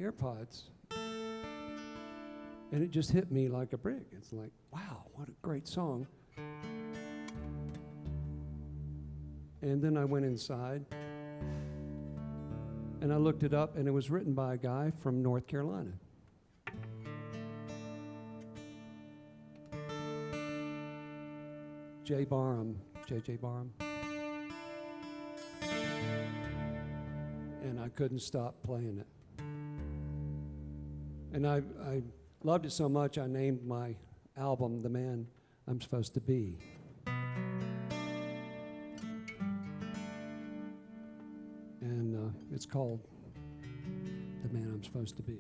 AirPods, and it just hit me like a brick. It's like, wow, what a great song. And then I went inside, and I looked it up, and it was written by a guy from North Carolina. J.J. Barham. And I couldn't stop playing it. And I loved it so much, I named my album The Man I'm Supposed to Be. And it's called The Man I'm Supposed to Be.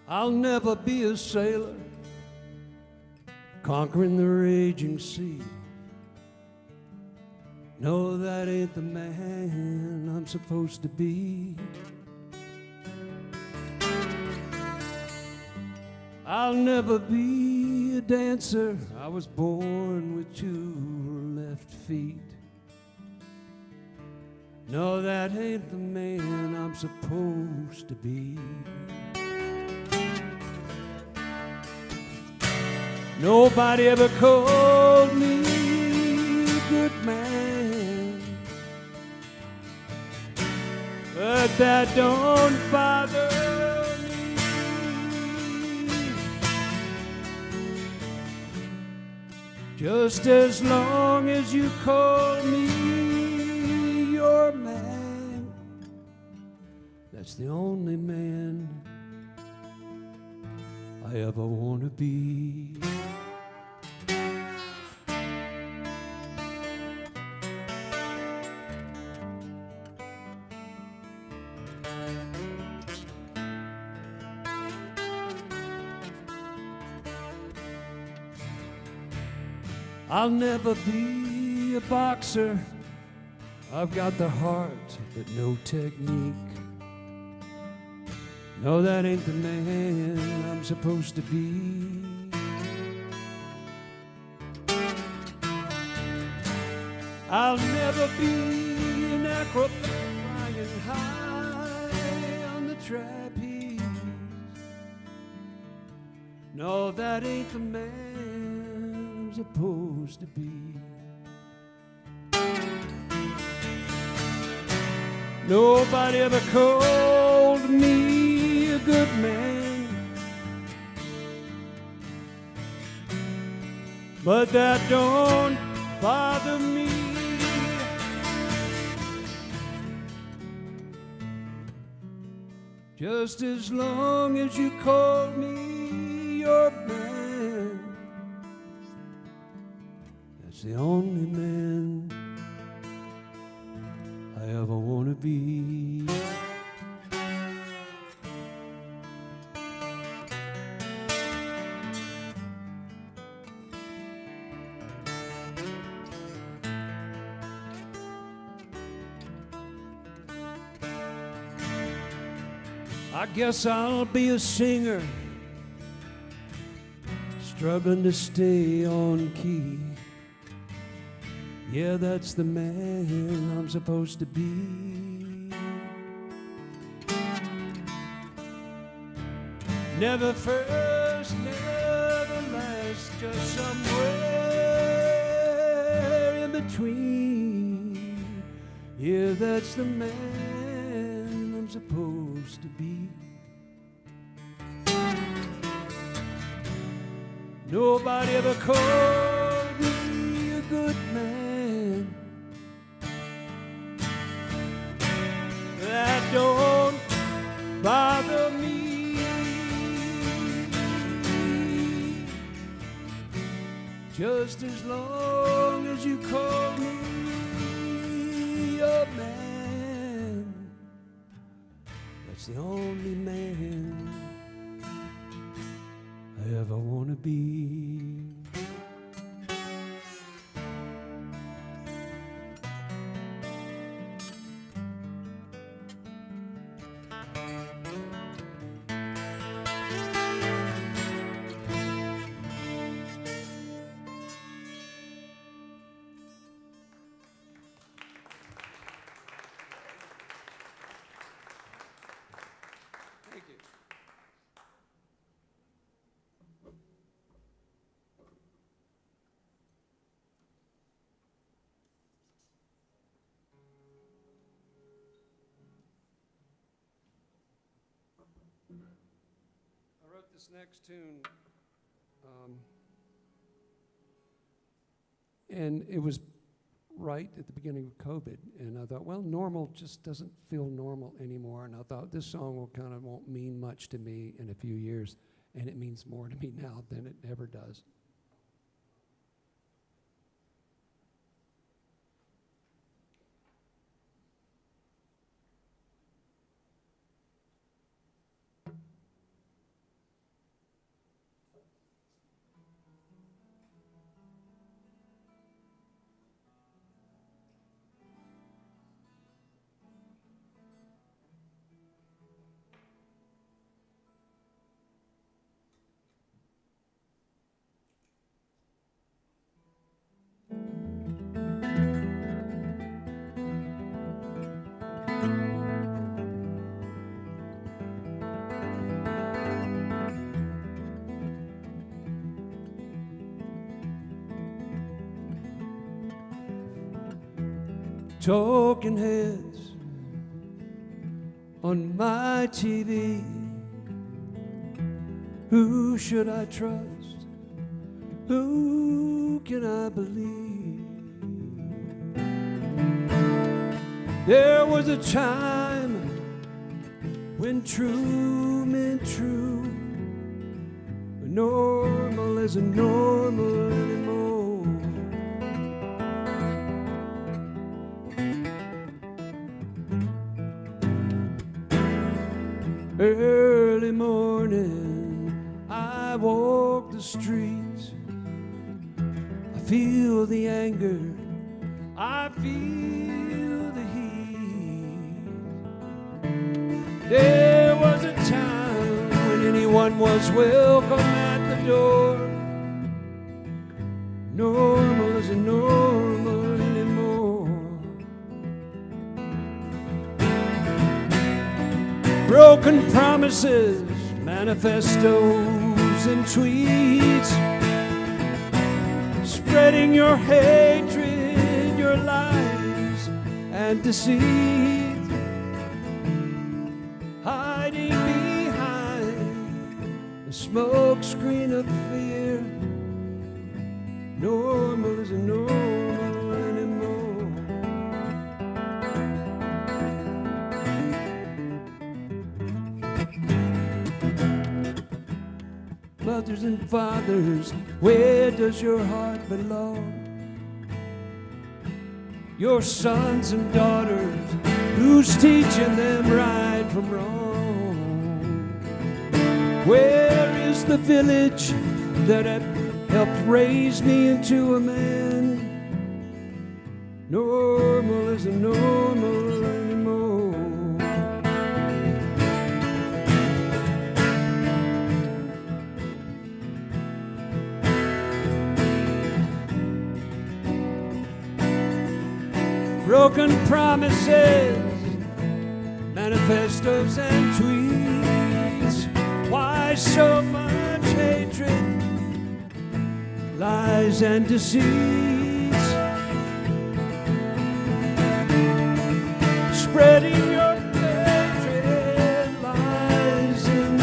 I'll never be a sailor conquering the raging sea. No, that ain't the man I'm supposed to be. I'll never be a dancer. I was born with 2 left feet. No, that ain't the man I'm supposed to be. Nobody ever called me a good man, but that don't bother me. Just as long as you call me your man, that's the only man I ever want to be. I'll never be a boxer. I've got the heart, but no technique. No, that ain't the man I'm supposed to be. I'll never be an acrobat flying high on the trapeze. No, that ain't the man I'm supposed to be. Nobody ever called me a good man, but that don't bother me. Just as long as you call me your man, that's the only man I ever want to be. I guess I'll be a singer, struggling to stay on key. Yeah, that's the man I'm supposed to be. Never first, never last, just somewhere in between. Yeah, that's the man I'm supposed to be. Nobody ever called me a good man. That don't bother me. Just as long as you call me a man, that's the only man I ever want to be. This next tune, and it was right at the beginning of COVID, and I thought, well, normal just doesn't feel normal anymore, and I thought this song won't mean much to me in a few years, and it means more to me now than it ever does. talking heads on my TV. Who should I trust? Who can I believe? There was a time when true meant true, but normal isn't normal anymore. Early morning, I walk the streets. I feel the anger, I feel the heat. There was a time when anyone was welcome at the door. Normal isn't normal anymore. Broken promises, manifestos and tweets, spreading your hatred, your lies and deceit, hiding behind the smoke screen of fear. Normal isn't normal anymore. Mothers and fathers, where does your heart belong? Your sons and daughters, who's teaching them right from wrong? Where is the village that helped raise me into a man? Normal isn't normal anymore. Broken promises, manifestos and tweets. Why so much hatred, lies and deceits? Spreading your hatred, lies and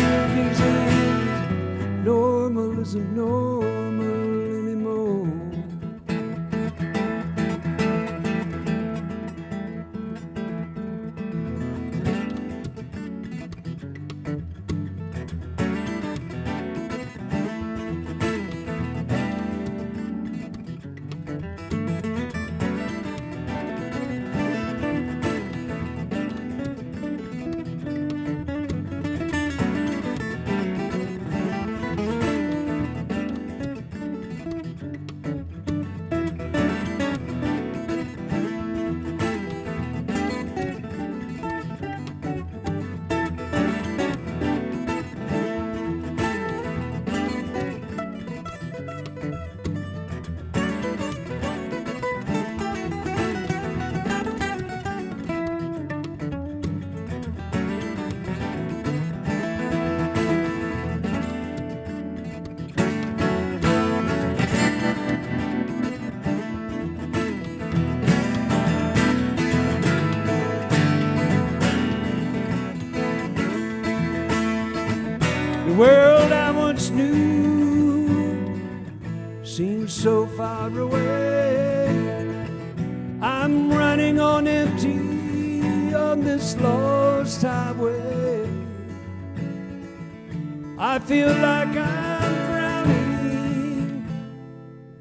disease. Normal isn't normal anymore. The world I once knew seems so far away. I'm running on empty on this lost highway. I feel like I'm drowning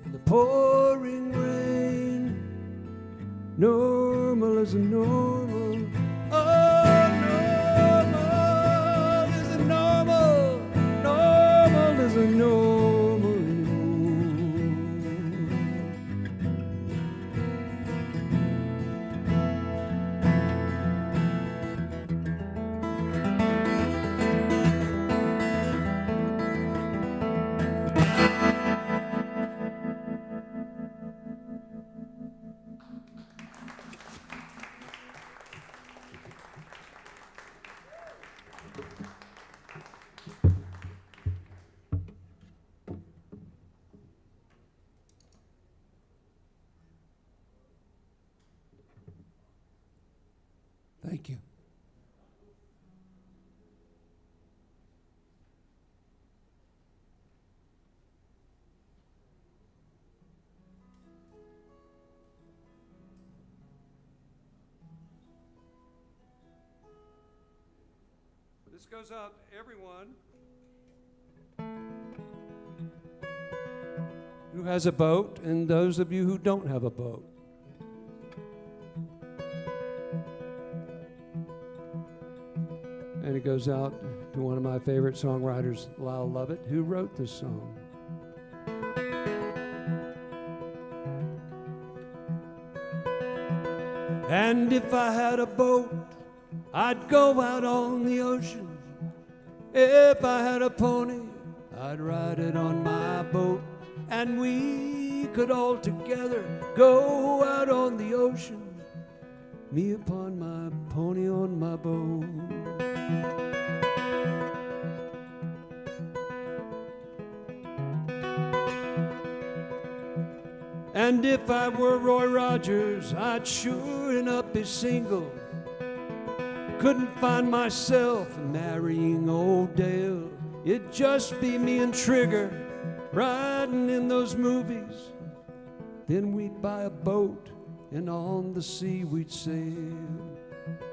in the pouring rain. Normal isn't normal. Oh, normal isn't normal. Normal isn't normal anymore. Thank you. This goes out, everyone who has a boat and those of you who don't have a boat. And it goes out to one of my favorite songwriters, Lyle Lovett, who wrote this song. And if I had a boat, I'd go out on the ocean. If I had a pony, I'd ride it on my boat. And we could all together go out on the ocean, me upon my pony on my boat. And if I were Roy Rogers, I'd sure enough be single. Couldn't find myself marrying old Dale. It'd just be me and Trigger riding in those movies. Then we'd buy a boat and on the sea we'd sail.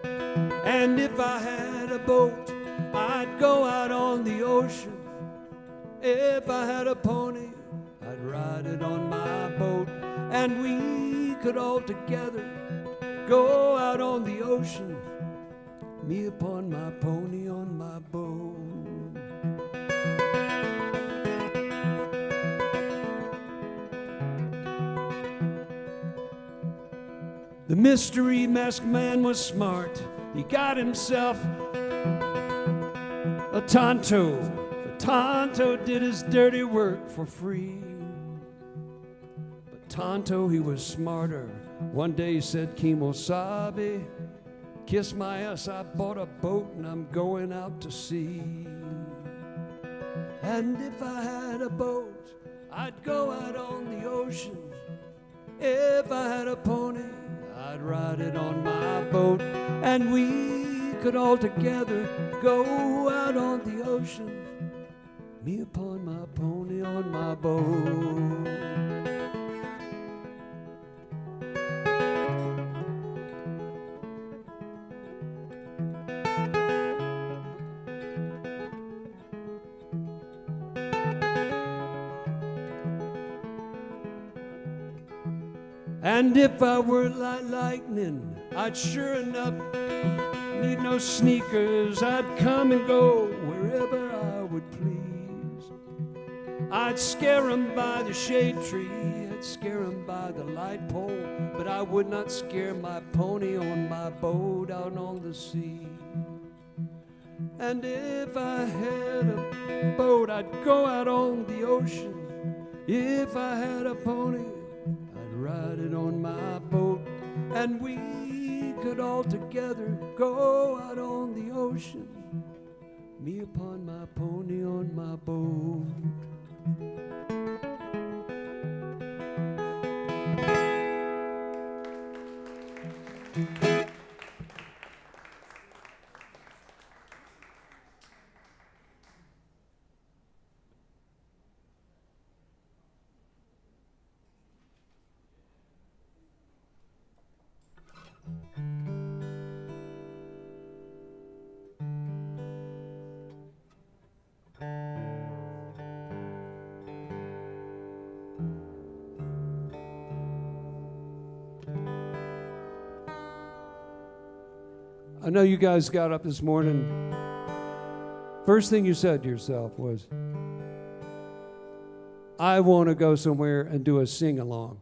And if I had a boat, I'd go out on the ocean. If I had a pony, I'd ride it on my boat. And we could all together go out on the ocean, me upon my pony on my boat. The mystery masked man was smart. He got himself a Tonto. The Tonto did his dirty work for free. But Tonto, he was smarter. One day he said, Kimosabe, kiss my ass, I bought a boat and I'm going out to sea. And if I had a boat, I'd go out on the ocean. If I had a pony, I'd ride it on my boat. And we could all together go out on the ocean, me upon my pony on my boat. And if I were like lightning, I'd sure enough need no sneakers. I'd come and go wherever I would please. I'd scare 'em by the shade tree, I'd scare 'em by the light pole, but I would not scare my pony on my boat out on the sea. And if I had a boat, I'd go out on the ocean. If I had a pony, ride it on my boat, and we could all together go out on the ocean, me upon my pony on my boat. I know you guys got up this morning. First thing you said to yourself was, I want to go somewhere and do a sing-along.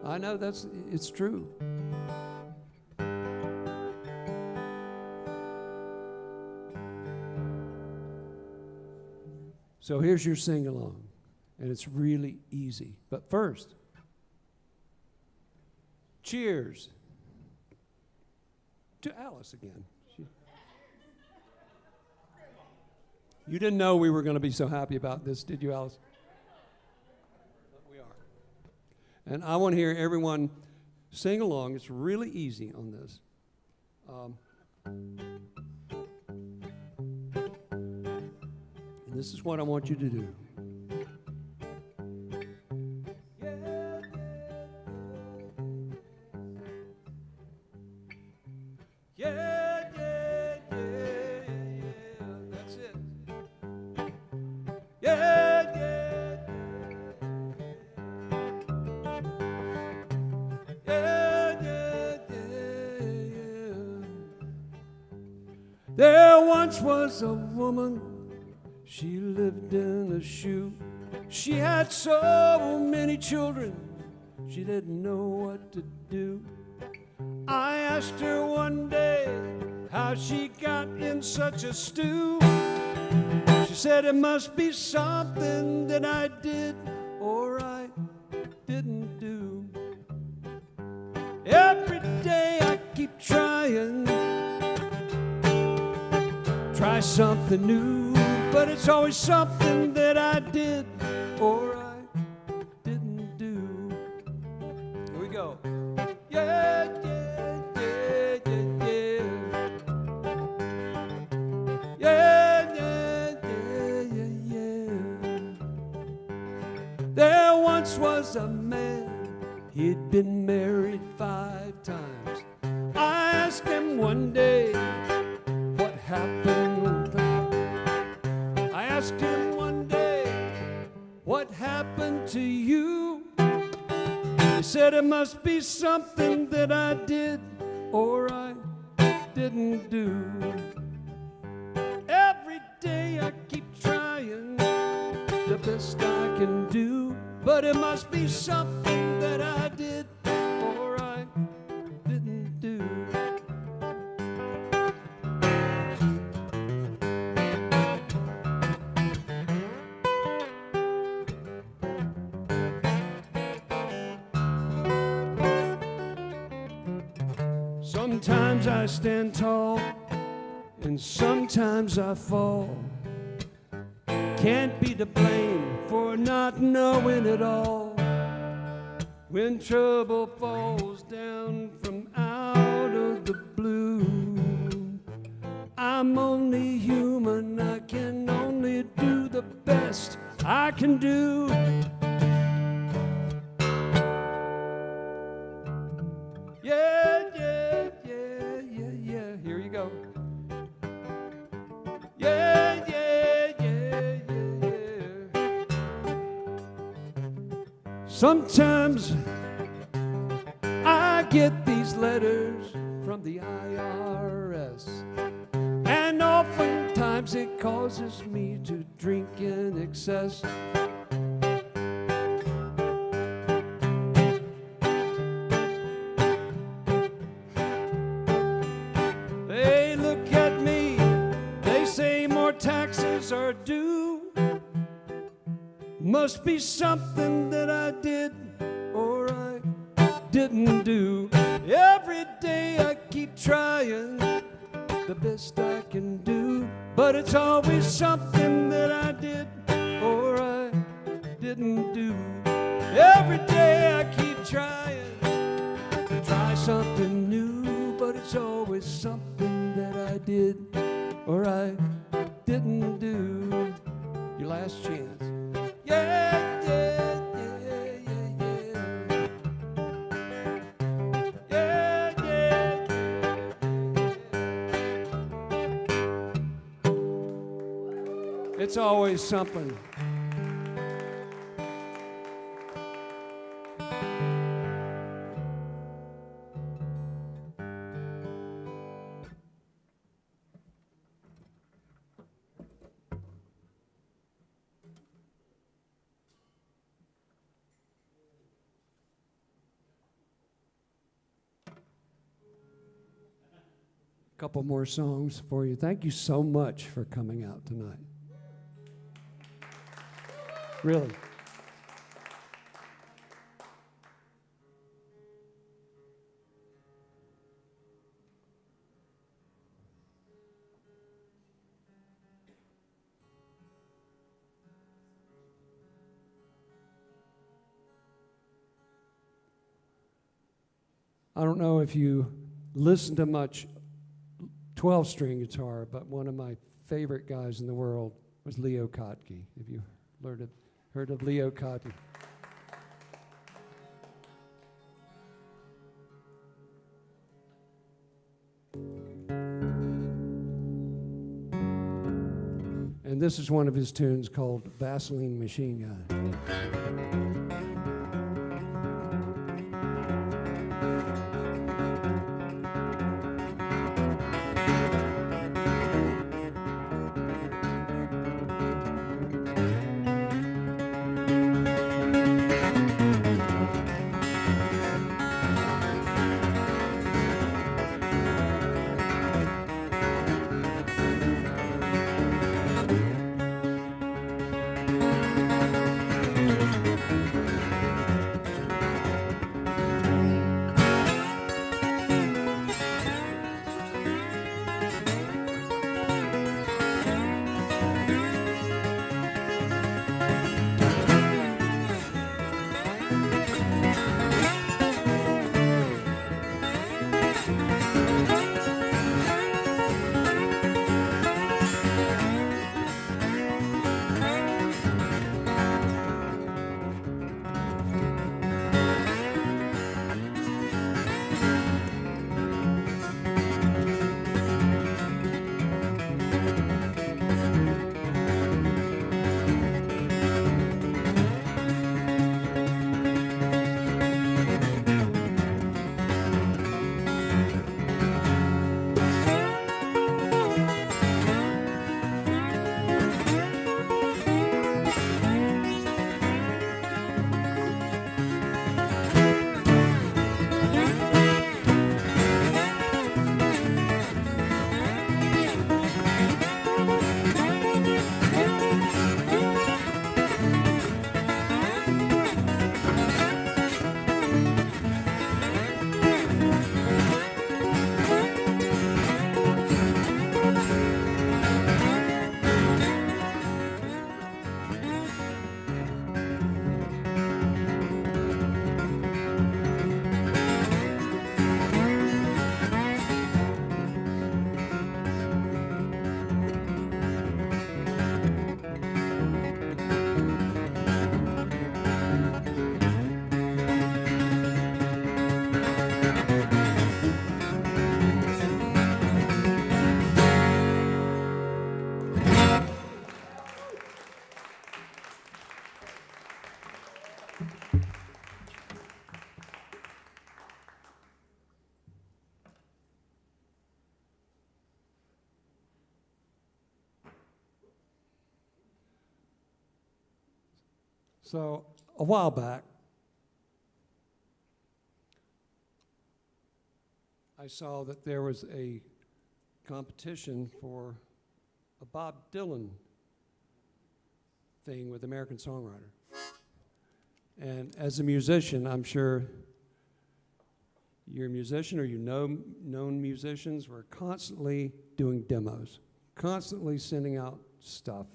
I know it's true. So here's your sing-along, and it's really easy. But first, cheers to Alice again. You didn't know we were going to be so happy about this, did you, Alice? But we are. And I want to hear everyone sing along. It's really easy on this. And this is what I want you to do. There once was a woman, she lived in a shoe. She had so many children, she didn't know what to do. I asked her one day how she got in such a stew. She said it must be something that I did or I didn't do. Every day I keep trying, try something new, but it's always something that I did or I didn't do. Here we go. Yeah, yeah, yeah, yeah, yeah. Yeah, yeah, yeah, yeah, yeah. There once was a man, he'd been married 5 times. I asked him one day what happened. I asked him one day, what happened to you? He said it must be something that I did or I didn't do. Every day I keep trying the best I can do, but it must be something that I did or I didn't do. Sometimes I stand tall, and sometimes I fall. Can't be to blame for not knowing it all. When trouble falls down from out of the blue, I'm only human, I can only do the best I can do. Yeah, yeah, yeah, yeah, yeah. Here you go. Yeah, yeah, yeah, yeah, yeah. Sometimes I get these letters from the IRS, and oftentimes it causes me to drink in excess. Taxes are due. Must be something that I did or I didn't do. Every day I keep trying the best I can do, but it's always something that I did or I didn't do. Every day I keep trying to try something new, but it's always something that I did or I didn't do. Your last chance. Yeah, yeah, yeah, yeah, yeah. Yeah, yeah, yeah. It's always something. Couple more songs for you. Thank you so much for coming out tonight. Really. I don't know if you listen to much 12-string guitar, but one of my favorite guys in the world was Leo Kottke. Have you heard of Leo Kottke? And this is one of his tunes called Vaseline Machine Gun. So a while back, I saw that there was a competition for a Bob Dylan thing with American Songwriter. And as a musician, I'm sure you're a musician or you know known musicians. We're constantly doing demos, constantly sending out stuff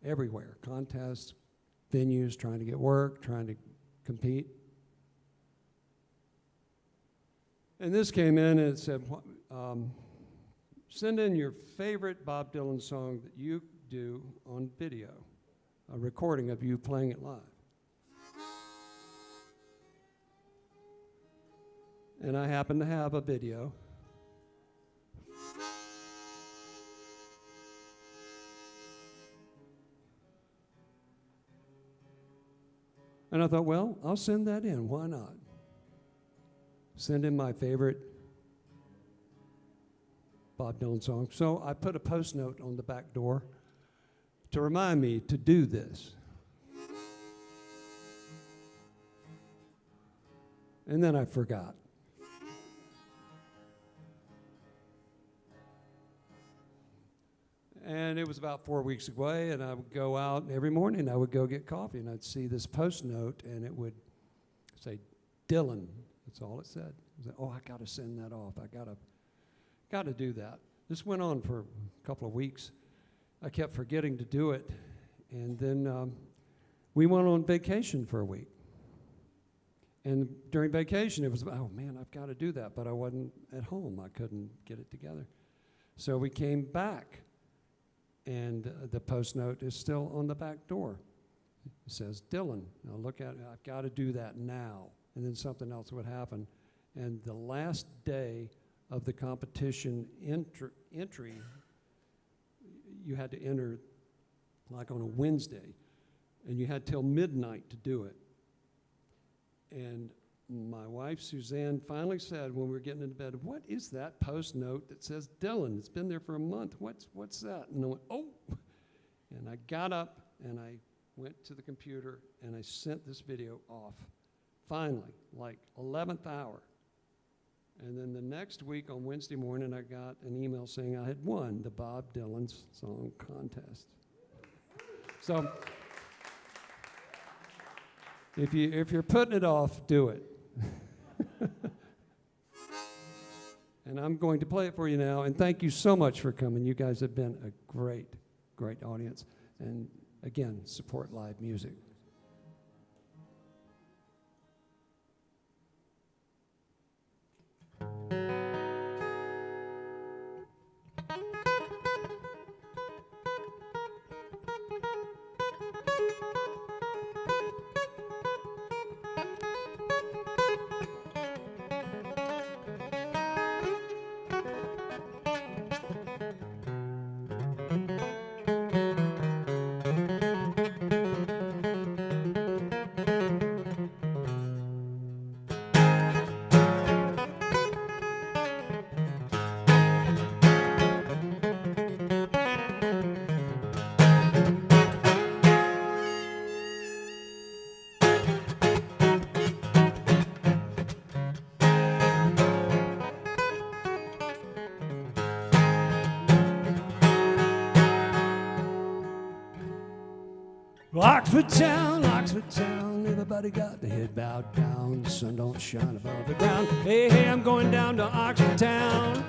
everywhere, contests, venues, trying to get work, trying to compete. And this came in and it said, send in your favorite Bob Dylan song that you do on video, a recording of you playing it live. And I happen to have a video. And I thought, well, I'll send that in. Why not? Send in my favorite Bob Dylan song. So I put a post note on the back door to remind me to do this. And then I forgot. And it was about 4 weeks away, and I would go out, and every morning I would go get coffee, and I'd see this post note, and it would say, Dylan. That's all it said. I said, oh, I got to send that off. I got to do that. This went on for a couple of weeks. I kept forgetting to do it, and then we went on vacation for a week. And during vacation, it was, oh, man, I've got to do that, but I wasn't at home. I couldn't get it together. So we came back, and the post note is still on the back door. It says, Dylan. Now look at it. I've got to do that now. And then something else would happen. And the last day of the competition entry, you had to enter like on a Wednesday, and you had till midnight to do it. And my wife, Suzanne, finally said when we were getting into bed, what is that post note that says Dylan? It's been there for a month. What's that? And I went, oh. And I got up, and I went to the computer, and I sent this video off. Finally, like 11th hour. And then the next week on Wednesday morning, I got an email saying I had won the Bob Dylan's Song Contest. So if you're putting it off, do it. And I'm going to play it for you now. And thank you so much for coming. You guys have been a great, great audience. And again, support live music. Oxford town, everybody got their head bowed down. The sun don't shine above the ground. Hey, hey, I'm going down to Oxford town.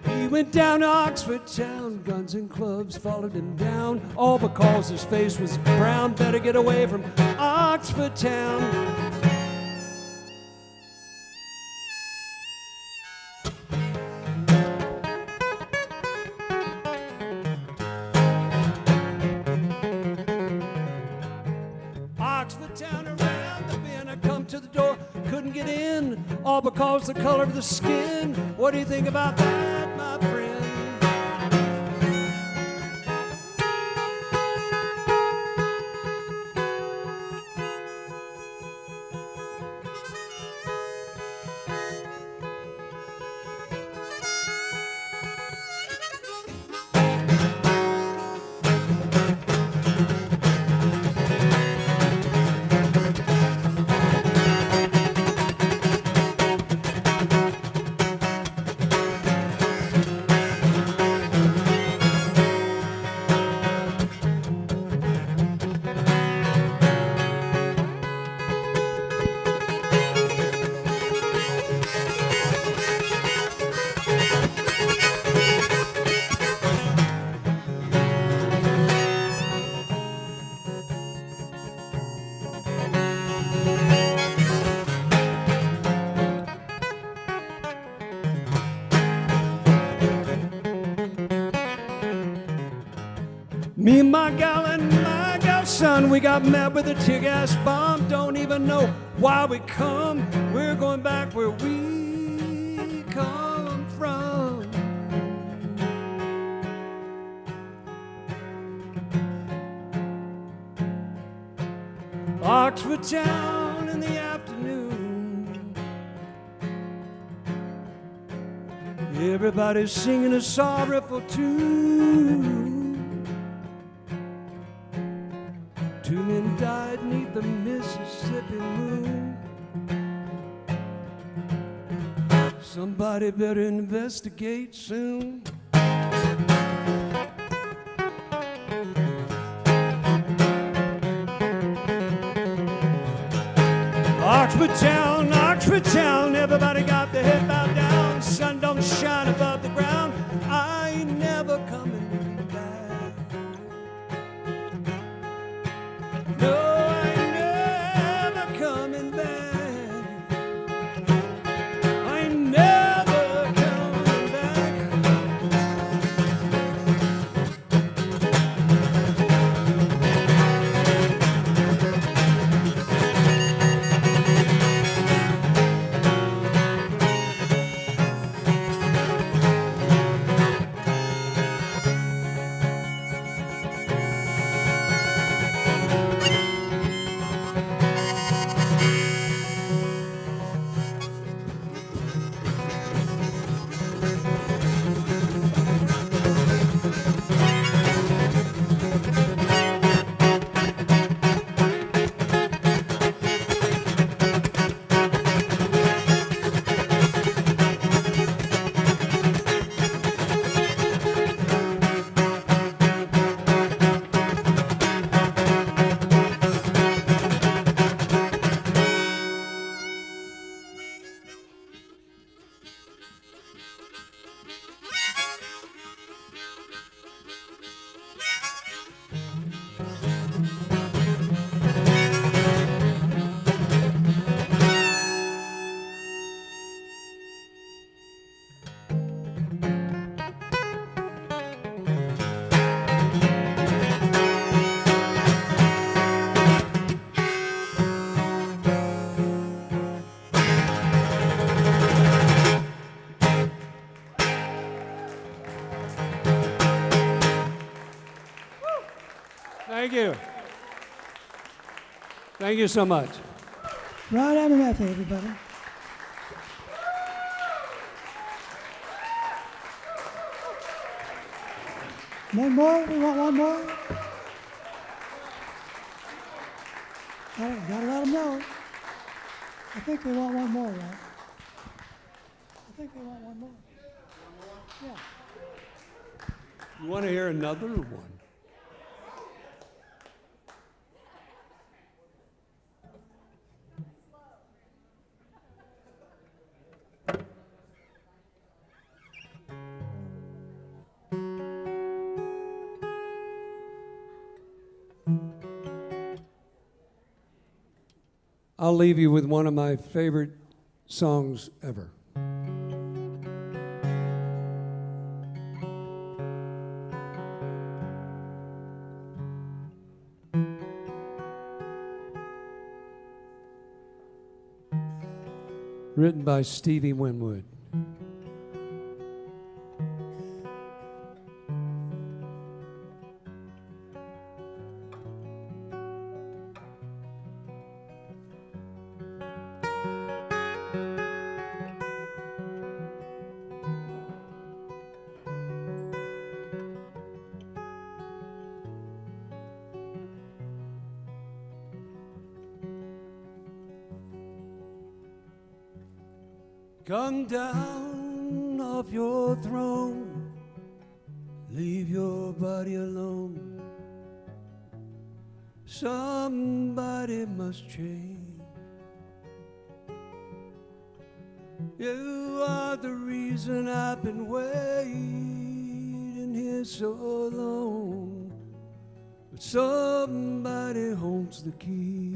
He went down to Oxford town, guns and clubs followed him down, all because his face was brown. Better get away from Oxford town. All because the color of the skin. What do you think about that, my friend? Me and my gal son, we got mad with a tear gas bomb. Don't even know why we come. We're going back where we come from. Oxford town in the afternoon. Everybody's singing a sorrowful tune. Two men died 'neath the Mississippi moon. Somebody better investigate soon. Oxford town, everybody got their head bowed down. Sun don't shine above the ground. I ain't never coming back. No, I ain't you. Thank you so much. Rod Abernethy, everybody. One more? We want one more? Gotta let them know. I think they want one more, right? I think they want one more. Yeah. You want to hear another one? I'll leave you with one of my favorite songs ever. Written by Stevie Winwood. Come down off your throne, leave your body alone. Somebody must change. You are the reason I've been waiting here so long. But somebody holds the key.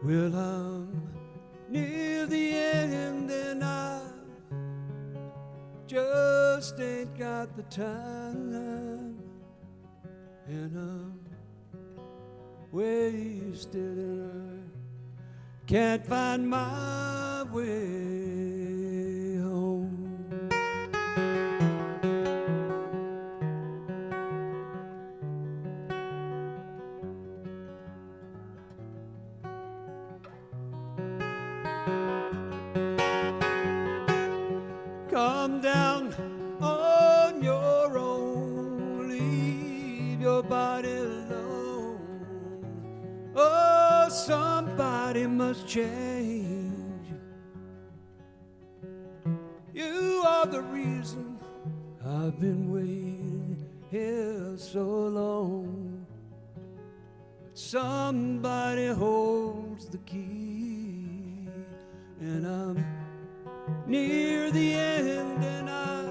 Well, I'm near the end and I just ain't got the time, and I'm wasted and I can't find my way home. Come down on your own, leave your body alone. Oh, somebody must change. You are the reason I've been waiting here so long. But somebody holds the key, and I'm near the end and I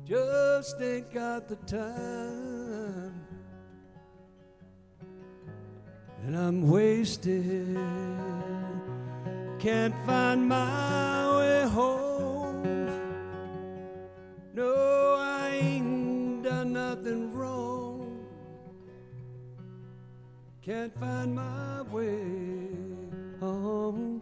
just ain't got the time, and I'm wasted, can't find my way home. No, I ain't done nothing wrong, can't find my way home.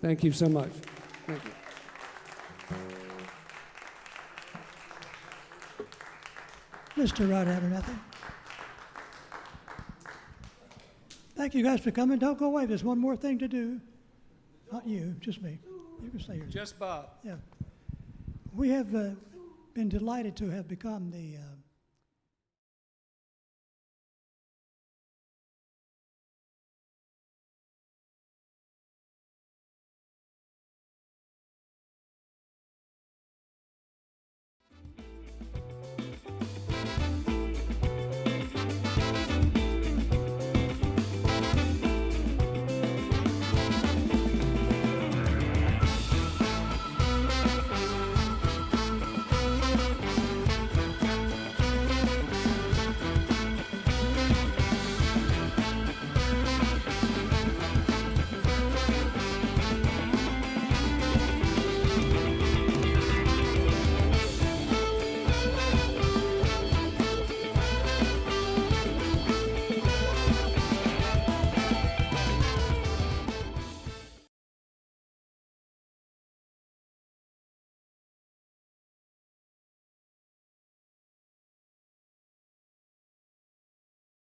Thank you so much. Thank you. Mr. Rod Abernethy. Thank you guys for coming. Don't go away. There's one more thing to do. Not you, just me. You can stay here. Just Bob. Yeah. We have been delighted to have become the